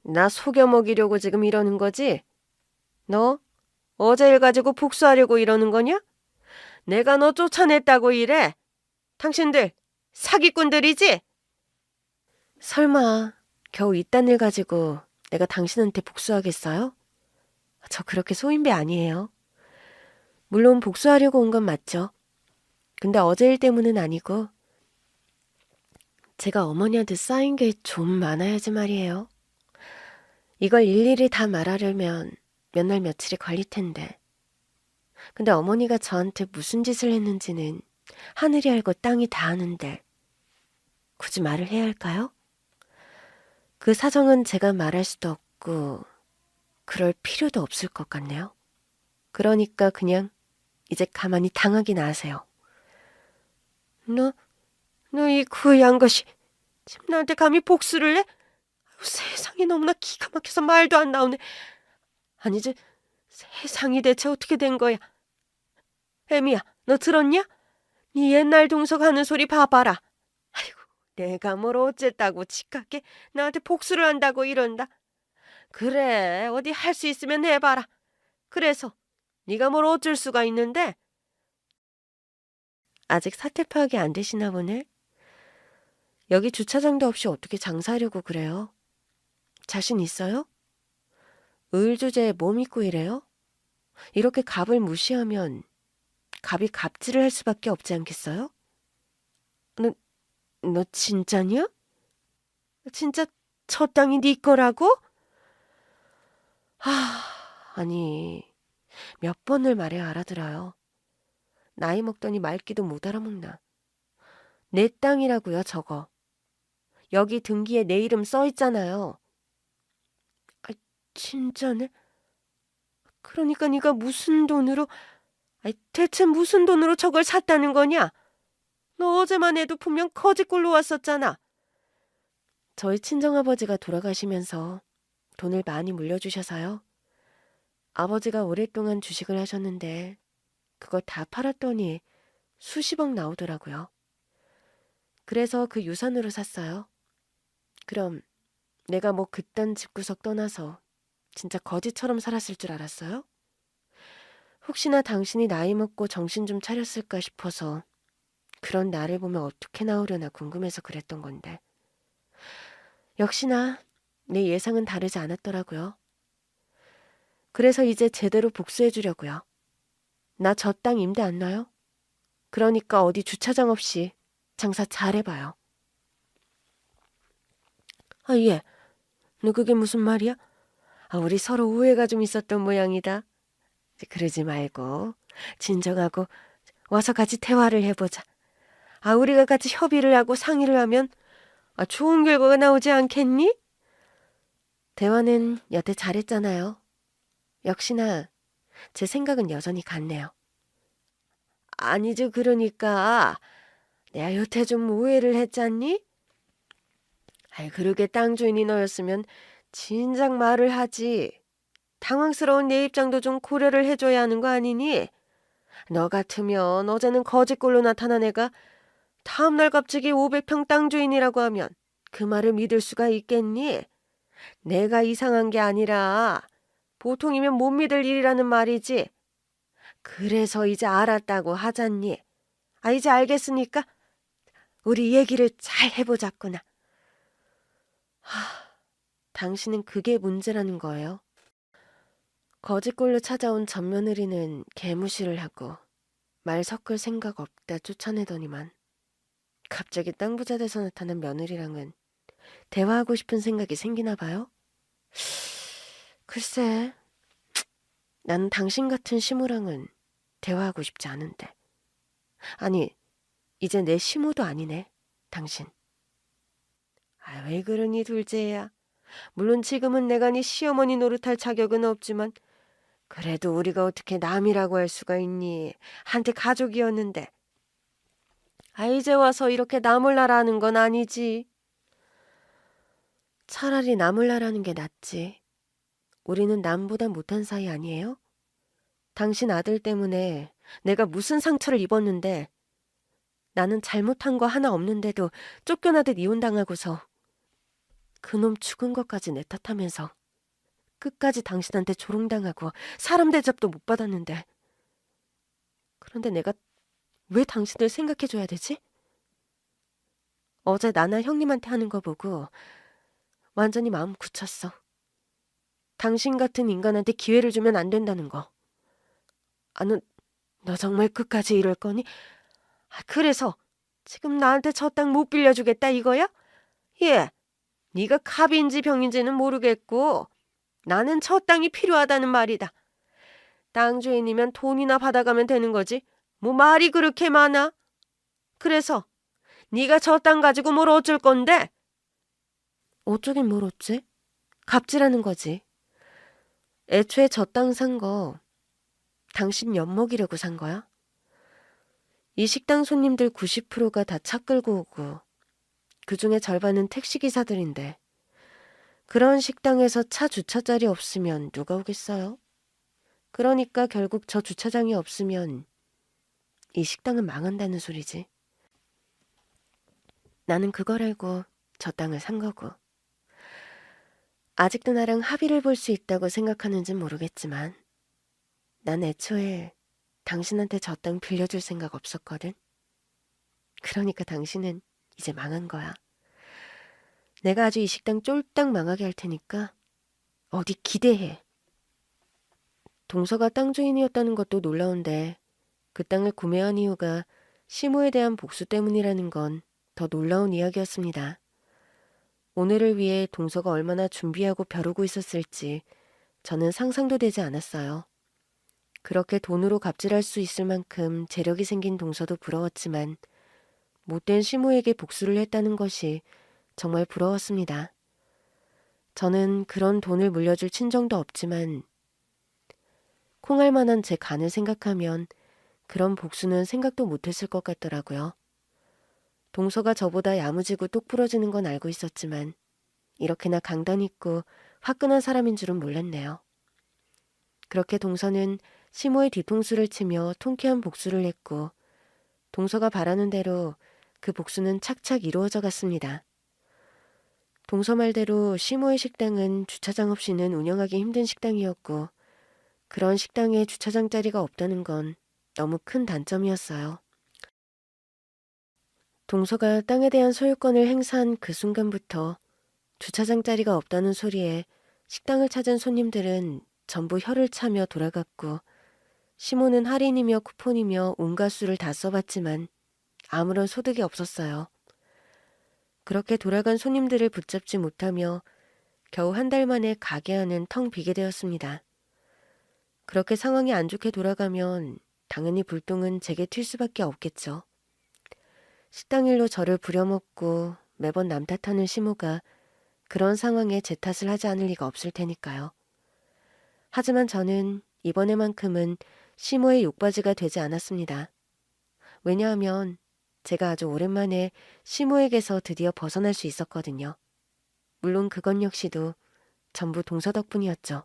나 속여 먹이려고 지금 이러는 거지? 너 어제 일 가지고 복수하려고 이러는 거냐? 내가 너 쫓아냈다고 이래? 당신들 사기꾼들이지? 설마 겨우 이딴 일 가지고 내가 당신한테 복수하겠어요? 저 그렇게 소인배 아니에요. 물론 복수하려고 온 건 맞죠. 근데 어제 일 때문은 아니고 제가 어머니한테 쌓인 게 좀 많아야지 말이에요. 이걸 일일이 다 말하려면 몇 날 며칠이 걸릴 텐데. 근데 어머니가 저한테 무슨 짓을 했는지는 하늘이 알고 땅이 다 아는데 굳이 말을 해야 할까요? 그 사정은 제가 말할 수도 없고 그럴 필요도 없을 것 같네요. 그러니까 그냥 이제 가만히 당하기나 하세요. 너 이 구애한 것이 지금 나한테 감히 복수를 해? 세상이 너무나 기가 막혀서 말도 안 나오네. 아니지, 세상이 대체 어떻게 된 거야? 애미야, 너 들었냐? 네 옛날 동석 하는 소리 봐봐라. 아이고, 내가 뭘 어쨌다고 지깝게 나한테 복수를 한다고 이런다. 그래, 어디 할 수 있으면 해봐라. 그래서 네가 뭘 어쩔 수가 있는데? 아직 사태 파악이 안 되시나 보네. 여기 주차장도 없이 어떻게 장사하려고 그래요? 자신 있어요? 을 주제에 뭐 믿고 이래요? 이렇게 갑을 무시하면 갑이 갑질을 할 수밖에 없지 않겠어요? 너 진짜냐? 진짜 저 땅이 네 거라고? 아니, 몇 번을 말해야 알아들어요. 나이 먹더니 말귀도 못 알아먹나. 내 땅이라고요, 저거. 여기 등기에 내 이름 써 있잖아요. 진짜네? 그러니까 네가 무슨 돈으로, 대체 무슨 돈으로 저걸 샀다는 거냐? 너 어제만 해도 분명 거짓골로 왔었잖아. 저희 친정아버지가 돌아가시면서 돈을 많이 물려주셔서요. 아버지가 오랫동안 주식을 하셨는데 그걸 다 팔았더니 수십억 나오더라고요. 그래서 그 유산으로 샀어요. 그럼 내가 뭐 그딴 집구석 떠나서 진짜 거지처럼 살았을 줄 알았어요? 혹시나 당신이 나이 먹고 정신 좀 차렸을까 싶어서 그런 나를 보면 어떻게 나오려나 궁금해서 그랬던 건데. 역시나 내 예상은 다르지 않았더라고요. 그래서 이제 제대로 복수해 주려고요. 나 저 땅 임대 안 놔요? 그러니까 어디 주차장 없이 장사 잘해봐요. 예. 너 그게 무슨 말이야? 우리 서로 오해가 좀 있었던 모양이다. 그러지 말고 진정하고 와서 같이 대화를 해보자. 우리가 같이 협의를 하고 상의를 하면 좋은 결과가 나오지 않겠니? 대화는 여태 잘했잖아요. 역시나 제 생각은 여전히 같네요. 아니죠, 그러니까 내가 여태 좀 오해를 했잖니? 그러게 땅 주인이 너였으면 진작 말을 하지. 당황스러운 내 입장도 좀 고려를 해줘야 하는 거 아니니? 너 같으면 어제는 거짓골로 나타난 애가 다음날 갑자기 500평 땅 주인이라고 하면 그 말을 믿을 수가 있겠니? 내가 이상한 게 아니라 보통이면 못 믿을 일이라는 말이지. 그래서 이제 알았다고 하잖니. 이제 알겠으니까 우리 얘기를 잘 해보자꾸나. 당신은 그게 문제라는 거예요. 거짓골로 찾아온 전며느리는 개무시를 하고 말 섞을 생각 없다 쫓아내더니만 갑자기 땅 부자 돼서 나타난 며느리랑은 대화하고 싶은 생각이 생기나 봐요? 글쎄, 나는 당신 같은 시무랑은 대화하고 싶지 않은데. 아니, 이제 내 시무도 아니네, 당신. 왜 그러니 둘째야. 물론 지금은 내가 네 시어머니 노릇할 자격은 없지만 그래도 우리가 어떻게 남이라고 할 수가 있니? 한때 가족이었는데. 이제 와서 이렇게 나몰라라는 건 아니지. 차라리 나몰라라는 게 낫지. 우리는 남보다 못한 사이 아니에요? 당신 아들 때문에 내가 무슨 상처를 입었는데 나는 잘못한 거 하나 없는데도 쫓겨나듯 이혼당하고서 그놈 죽은 것까지 내 탓하면서 끝까지 당신한테 조롱당하고 사람 대접도 못 받았는데 그런데 내가 왜 당신을 생각해줘야 되지? 어제 나나 형님한테 하는 거 보고 완전히 마음 굳혔어. 당신 같은 인간한테 기회를 주면 안 된다는 거. 너 정말 끝까지 이럴 거니? 그래서 지금 나한테 저 땅 못 빌려주겠다 이거야? 예, 네가 갑인지 병인지는 모르겠고 나는 저 땅이 필요하다는 말이다. 땅 주인이면 돈이나 받아가면 되는 거지. 뭐 말이 그렇게 많아? 그래서 네가 저 땅 가지고 뭘 어쩔 건데? 어쩌긴 뭘 어째? 갑질하는 거지. 애초에 저 땅 산 거 당신 엿먹이려고 산 거야? 이 식당 손님들 90%가 다 차 끌고 오고 그중에 절반은 택시기사들인데 그런 식당에서 차 주차 자리 없으면 누가 오겠어요? 그러니까 결국 저 주차장이 없으면 이 식당은 망한다는 소리지. 나는 그걸 알고 저 땅을 산 거고. 아직도 나랑 합의를 볼 수 있다고 생각하는진 모르겠지만 난 애초에 당신한테 저 땅 빌려줄 생각 없었거든. 그러니까 당신은 이제 망한 거야. 내가 아주 이 식당 쫄딱 망하게 할 테니까 어디 기대해. 동서가 땅 주인이었다는 것도 놀라운데 그 땅을 구매한 이유가 시모에 대한 복수 때문이라는 건 더 놀라운 이야기였습니다. 오늘을 위해 동서가 얼마나 준비하고 벼르고 있었을지 저는 상상도 되지 않았어요. 그렇게 돈으로 갑질할 수 있을 만큼 재력이 생긴 동서도 부러웠지만 못된 시모에게 복수를 했다는 것이 정말 부러웠습니다. 저는 그런 돈을 물려줄 친정도 없지만 콩할 만한 제 간을 생각하면 그런 복수는 생각도 못했을 것 같더라고요. 동서가 저보다 야무지고 똑부러지는 건 알고 있었지만 이렇게나 강단 있고 화끈한 사람인 줄은 몰랐네요. 그렇게 동서는 시모의 뒤통수를 치며 통쾌한 복수를 했고 동서가 바라는 대로 그 복수는 착착 이루어져 갔습니다. 동서 말대로 시모의 식당은 주차장 없이는 운영하기 힘든 식당이었고 그런 식당에 주차장 자리가 없다는 건 너무 큰 단점이었어요. 동서가 땅에 대한 소유권을 행사한 그 순간부터 주차장 자리가 없다는 소리에 식당을 찾은 손님들은 전부 혀를 차며 돌아갔고 시모는 할인이며 쿠폰이며 온갖 수를 다 써봤지만 아무런 소득이 없었어요. 그렇게 돌아간 손님들을 붙잡지 못하며 겨우 한 달 만에 가게 안은 텅 비게 되었습니다. 그렇게 상황이 안 좋게 돌아가면 당연히 불똥은 제게 튈 수밖에 없겠죠. 식당 일로 저를 부려먹고 매번 남 탓하는 시모가 그런 상황에 제 탓을 하지 않을 리가 없을 테니까요. 하지만 저는 이번에만큼은 시모의 욕바지가 되지 않았습니다. 왜냐하면 제가 아주 오랜만에 시모에게서 드디어 벗어날 수 있었거든요. 물론 그건 역시도 전부 동서 덕분이었죠.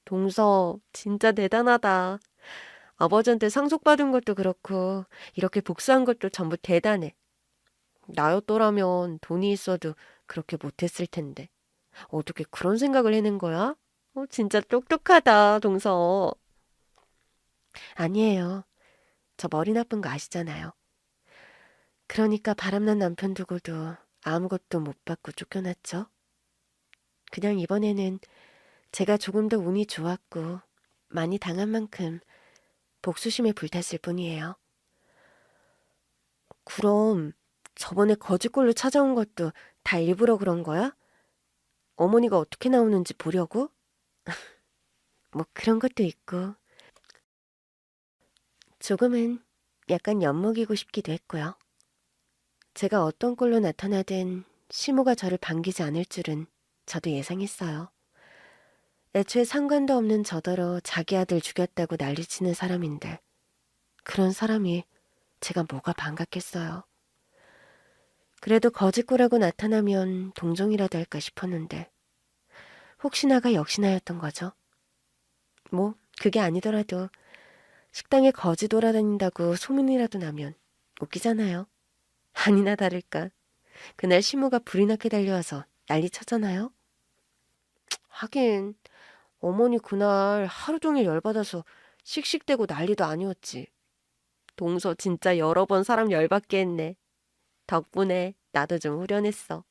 동서 진짜 대단하다. 아버지한테 상속받은 것도 그렇고 이렇게 복수한 것도 전부 대단해. 나였더라면 돈이 있어도 그렇게 못했을 텐데. 어떻게 그런 생각을 해낸 거야? 진짜 똑똑하다, 동서. 아니에요. 저 머리 나쁜 거 아시잖아요. 그러니까 바람난 남편 두고도 아무것도 못 받고 쫓겨났죠. 그냥 이번에는 제가 조금 더 운이 좋았고 많이 당한 만큼 복수심에 불탔을 뿐이에요. 그럼 저번에 거짓골로 찾아온 것도 다 일부러 그런 거야? 어머니가 어떻게 나오는지 보려고? 뭐 그런 것도 있고 조금은 약간 엿먹이고 싶기도 했고요. 제가 어떤 꼴로 나타나든 시모가 저를 반기지 않을 줄은 저도 예상했어요. 애초에 상관도 없는 저더러 자기 아들 죽였다고 난리치는 사람인데 그런 사람이 제가 뭐가 반갑겠어요. 그래도 거짓골하고 나타나면 동정이라도 할까 싶었는데 혹시나가 역시나였던 거죠. 뭐 그게 아니더라도 식당에 거지 돌아다닌다고 소문이라도 나면 웃기잖아요. 아니나 다를까 그날 시모가 불이 나게 달려와서 난리 쳤잖아요. 하긴 어머니 그날 하루 종일 열받아서 씩씩대고 난리도 아니었지. 동서 진짜 여러 번 사람 열받게 했네. 덕분에 나도 좀 후련했어.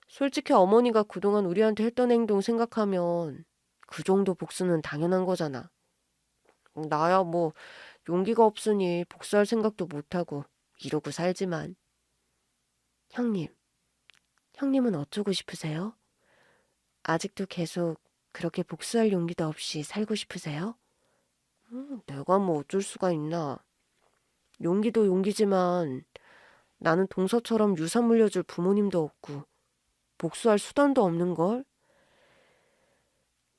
솔직히 어머니가 그동안 우리한테 했던 행동 생각하면 그 정도 복수는 당연한 거잖아. 나야 뭐 용기가 없으니 복수할 생각도 못하고 이러고 살지만. 형님, 형님은 어쩌고 싶으세요? 아직도 계속 그렇게 복수할 용기도 없이 살고 싶으세요? 내가 뭐 어쩔 수가 있나. 용기도 용기지만 나는 동서처럼 유산 물려줄 부모님도 없고 복수할 수단도 없는걸?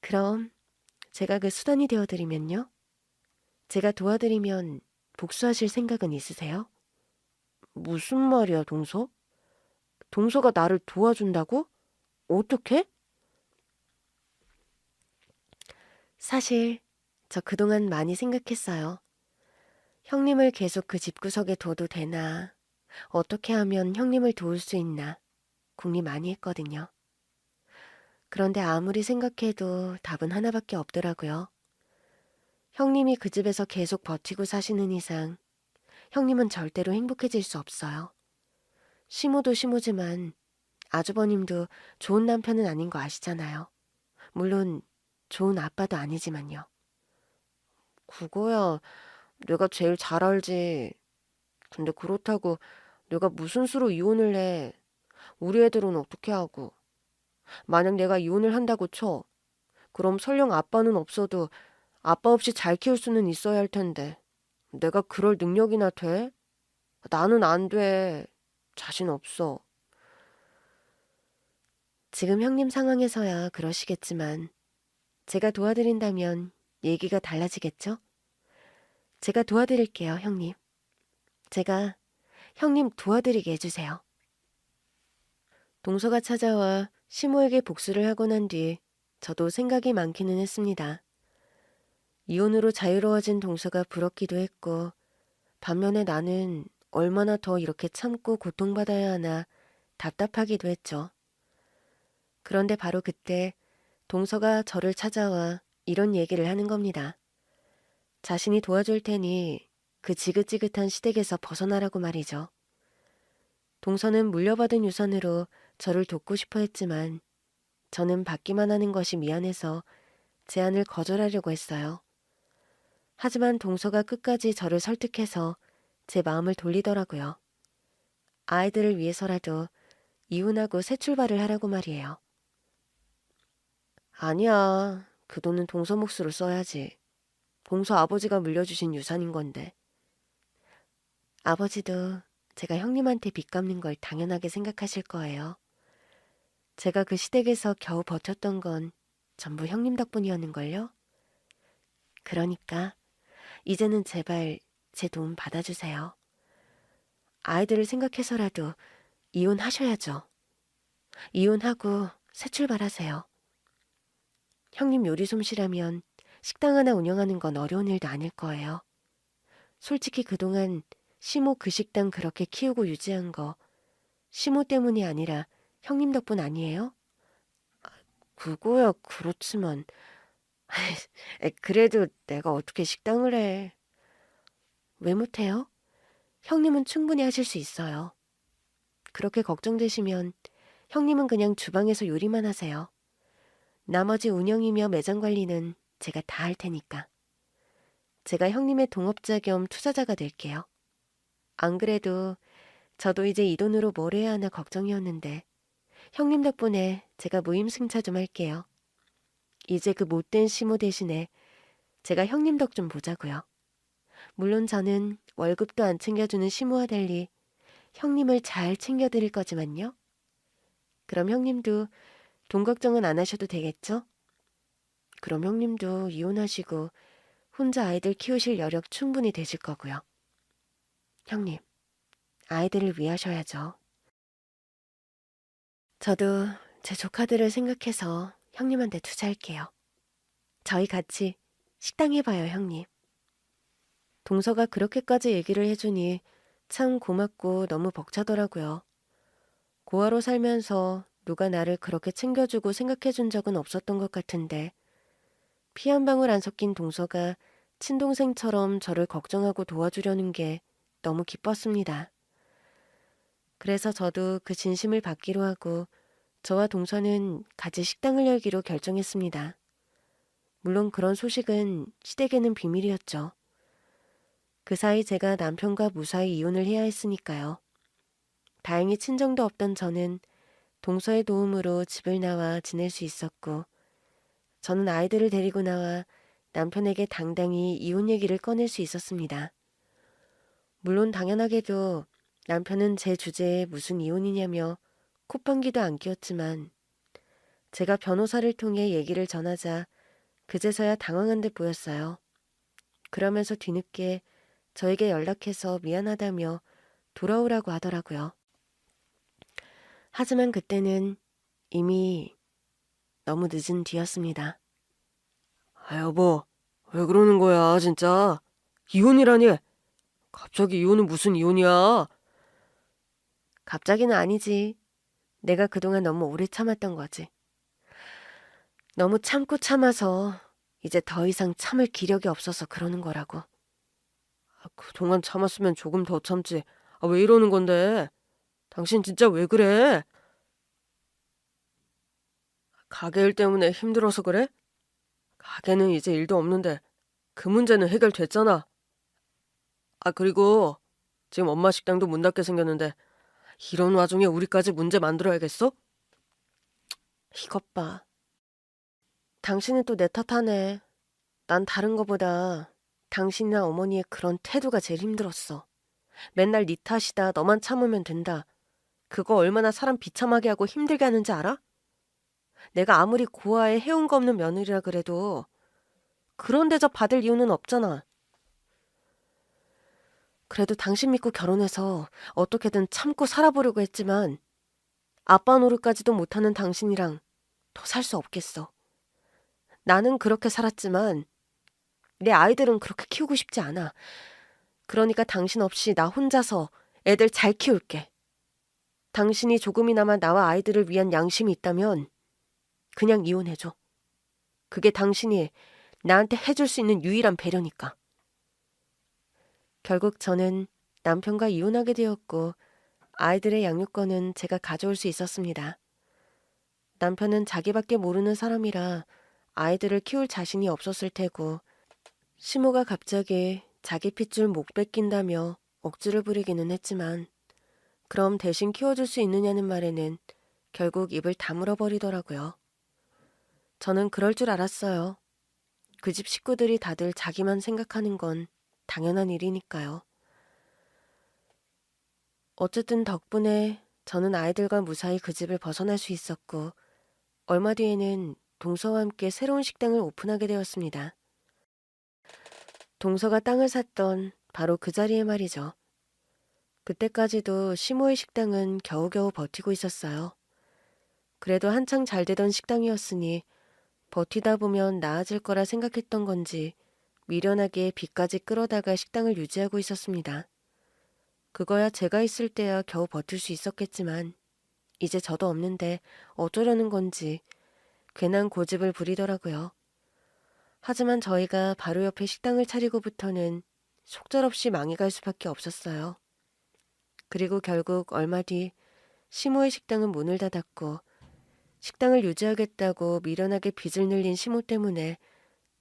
그럼 제가 그 수단이 되어드리면요? 제가 도와드리면 복수하실 생각은 있으세요? 무슨 말이야, 동서? 동서가 나를 도와준다고? 어떻게? 사실 저 그동안 많이 생각했어요. 형님을 계속 그 집구석에 둬도 되나, 어떻게 하면 형님을 도울 수 있나 궁리 많이 했거든요. 그런데 아무리 생각해도 답은 하나밖에 없더라고요. 형님이 그 집에서 계속 버티고 사시는 이상 형님은 절대로 행복해질 수 없어요. 시모도 시모지만 아주버님도 좋은 남편은 아닌 거 아시잖아요. 물론 좋은 아빠도 아니지만요. 그거야 내가 제일 잘 알지. 근데 그렇다고 내가 무슨 수로 이혼을 해. 우리 애들은 어떻게 하고. 만약 내가 이혼을 한다고 쳐. 그럼 설령 아빠는 없어도 아빠 없이 잘 키울 수는 있어야 할 텐데. 내가 그럴 능력이나 돼? 나는 안 돼. 자신 없어. 지금 형님 상황에서야 그러시겠지만 제가 도와드린다면 얘기가 달라지겠죠? 제가 도와드릴게요, 형님. 제가 형님 도와드리게 해주세요. 동서가 찾아와 시모에게 복수를 하고 난 뒤 저도 생각이 많기는 했습니다. 이혼으로 자유로워진 동서가 부럽기도 했고 반면에 나는 얼마나 더 이렇게 참고 고통받아야 하나 답답하기도 했죠. 그런데 바로 그때 동서가 저를 찾아와 이런 얘기를 하는 겁니다. 자신이 도와줄 테니 그 지긋지긋한 시댁에서 벗어나라고 말이죠. 동서는 물려받은 유산으로 저를 돕고 싶어 했지만 저는 받기만 하는 것이 미안해서 제안을 거절하려고 했어요. 하지만 동서가 끝까지 저를 설득해서 제 마음을 돌리더라고요. 아이들을 위해서라도 이혼하고 새 출발을 하라고 말이에요. 아니야. 그 돈은 동서 몫으로 써야지. 동서 아버지가 물려주신 유산인 건데. 아버지도 제가 형님한테 빚 갚는 걸 당연하게 생각하실 거예요. 제가 그 시댁에서 겨우 버텼던 건 전부 형님 덕분이었는걸요? 그러니까 이제는 제발 제 도움 받아주세요. 아이들을 생각해서라도 이혼하셔야죠. 이혼하고 새 출발하세요. 형님 요리 솜씨라면 식당 하나 운영하는 건 어려운 일도 아닐 거예요. 솔직히 그동안 시모 그 식당 그렇게 키우고 유지한 거 시모 때문이 아니라 형님 덕분 아니에요? 그거야 그렇지만 그래도 내가 어떻게 식당을 해. 왜 못해요? 형님은 충분히 하실 수 있어요. 그렇게 걱정되시면 형님은 그냥 주방에서 요리만 하세요. 나머지 운영이며 매장 관리는 제가 다 할 테니까. 제가 형님의 동업자 겸 투자자가 될게요. 안 그래도 저도 이제 이 돈으로 뭘 해야 하나 걱정이었는데 형님 덕분에 제가 무임승차 좀 할게요. 이제 그 못된 시모 대신에 제가 형님 덕 좀 보자고요. 물론 저는 월급도 안 챙겨주는 시모와 달리 형님을 잘 챙겨드릴 거지만요. 그럼 형님도 돈 걱정은 안 하셔도 되겠죠? 그럼 형님도 이혼하시고 혼자 아이들 키우실 여력 충분히 되실 거고요. 형님, 아이들을 위하셔야죠. 저도 제 조카들을 생각해서 형님한테 투자할게요. 저희 같이 식당 해봐요, 형님. 동서가 그렇게까지 얘기를 해주니 참 고맙고 너무 벅차더라고요. 고아로 살면서 누가 나를 그렇게 챙겨주고 생각해준 적은 없었던 것 같은데 피 한 방울 안 섞인 동서가 친동생처럼 저를 걱정하고 도와주려는 게 너무 기뻤습니다. 그래서 저도 그 진심을 받기로 하고 저와 동서는 같이 식당을 열기로 결정했습니다. 물론 그런 소식은 시댁에는 비밀이었죠. 그 사이 제가 남편과 무사히 이혼을 해야 했으니까요. 다행히 친정도 없던 저는 동서의 도움으로 집을 나와 지낼 수 있었고 저는 아이들을 데리고 나와 남편에게 당당히 이혼 얘기를 꺼낼 수 있었습니다. 물론 당연하게도 남편은 제 주제에 무슨 이혼이냐며 콧방귀도 안 뀌었지만 제가 변호사를 통해 얘기를 전하자 그제서야 당황한 듯 보였어요. 그러면서 뒤늦게 저에게 연락해서 미안하다며 돌아오라고 하더라고요. 하지만 그때는 이미 너무 늦은 뒤였습니다. 여보, 왜 그러는 거야, 진짜? 이혼이라니? 갑자기 이혼은 무슨 이혼이야? 갑자기는 아니지. 내가 그동안 너무 오래 참았던 거지. 너무 참고 참아서 이제 더 이상 참을 기력이 없어서 그러는 거라고. 그동안 참았으면 조금 더 참지. 왜 이러는 건데? 당신 진짜 왜 그래? 가게 일 때문에 힘들어서 그래? 가게는 이제 일도 없는데 그 문제는 해결됐잖아. 그리고 지금 엄마 식당도 문 닫게 생겼는데 이런 와중에 우리까지 문제 만들어야겠어? 이것 봐. 당신은 또 내 탓하네. 난 다른 거보다 당신이나 어머니의 그런 태도가 제일 힘들었어. 맨날 네 탓이다. 너만 참으면 된다. 그거 얼마나 사람 비참하게 하고 힘들게 하는지 알아? 내가 아무리 고아에 해온 거 없는 며느리라 그래도 그런 대접 받을 이유는 없잖아. 그래도 당신 믿고 결혼해서 어떻게든 참고 살아보려고 했지만 아빠 노릇까지도 못하는 당신이랑 더 살 수 없겠어. 나는 그렇게 살았지만 내 아이들은 그렇게 키우고 싶지 않아. 그러니까 당신 없이 나 혼자서 애들 잘 키울게. 당신이 조금이나마 나와 아이들을 위한 양심이 있다면 그냥 이혼해줘. 그게 당신이 나한테 해줄 수 있는 유일한 배려니까. 결국 저는 남편과 이혼하게 되었고 아이들의 양육권은 제가 가져올 수 있었습니다. 남편은 자기밖에 모르는 사람이라 아이들을 키울 자신이 없었을 테고 시모가 갑자기 자기 핏줄 못 뺏긴다며 억지를 부리기는 했지만 그럼 대신 키워줄 수 있느냐는 말에는 결국 입을 다물어 버리더라고요. 저는 그럴 줄 알았어요. 그 집 식구들이 다들 자기만 생각하는 건 당연한 일이니까요. 어쨌든 덕분에 저는 아이들과 무사히 그 집을 벗어날 수 있었고 얼마 뒤에는 동서와 함께 새로운 식당을 오픈하게 되었습니다. 동서가 땅을 샀던 바로 그 자리에 말이죠. 그때까지도 시모의 식당은 겨우겨우 버티고 있었어요. 그래도 한창 잘 되던 식당이었으니 버티다 보면 나아질 거라 생각했던 건지 미련하게 빚까지 끌어다가 식당을 유지하고 있었습니다. 그거야 제가 있을 때야 겨우 버틸 수 있었겠지만 이제 저도 없는데 어쩌려는 건지 괜한 고집을 부리더라고요. 하지만 저희가 바로 옆에 식당을 차리고부터는 속절없이 망해갈 수밖에 없었어요. 그리고 결국 얼마 뒤 시모의 식당은 문을 닫았고 식당을 유지하겠다고 미련하게 빚을 늘린 시모 때문에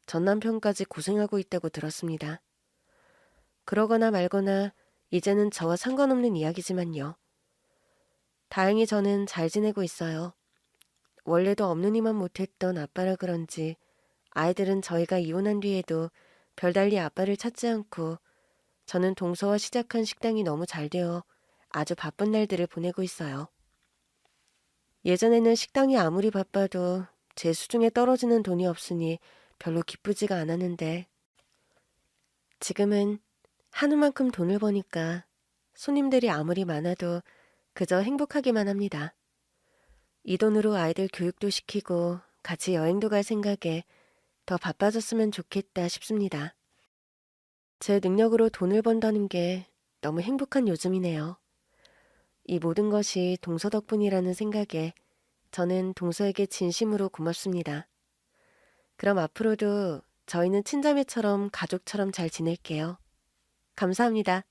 전 남편까지 고생하고 있다고 들었습니다. 그러거나 말거나 이제는 저와 상관없는 이야기지만요. 다행히 저는 잘 지내고 있어요. 원래도 없는 이만 못했던 아빠라 그런지 아이들은 저희가 이혼한 뒤에도 별달리 아빠를 찾지 않고 저는 동서와 시작한 식당이 너무 잘 되어 아주 바쁜 날들을 보내고 있어요. 예전에는 식당이 아무리 바빠도 제 수중에 떨어지는 돈이 없으니 별로 기쁘지가 않았는데 지금은 하루만큼 돈을 버니까 손님들이 아무리 많아도 그저 행복하기만 합니다. 이 돈으로 아이들 교육도 시키고 같이 여행도 갈 생각에 더 바빠졌으면 좋겠다 싶습니다. 제 능력으로 돈을 번다는 게 너무 행복한 요즘이네요. 이 모든 것이 동서 덕분이라는 생각에 저는 동서에게 진심으로 고맙습니다. 그럼 앞으로도 저희는 친자매처럼 가족처럼 잘 지낼게요. 감사합니다.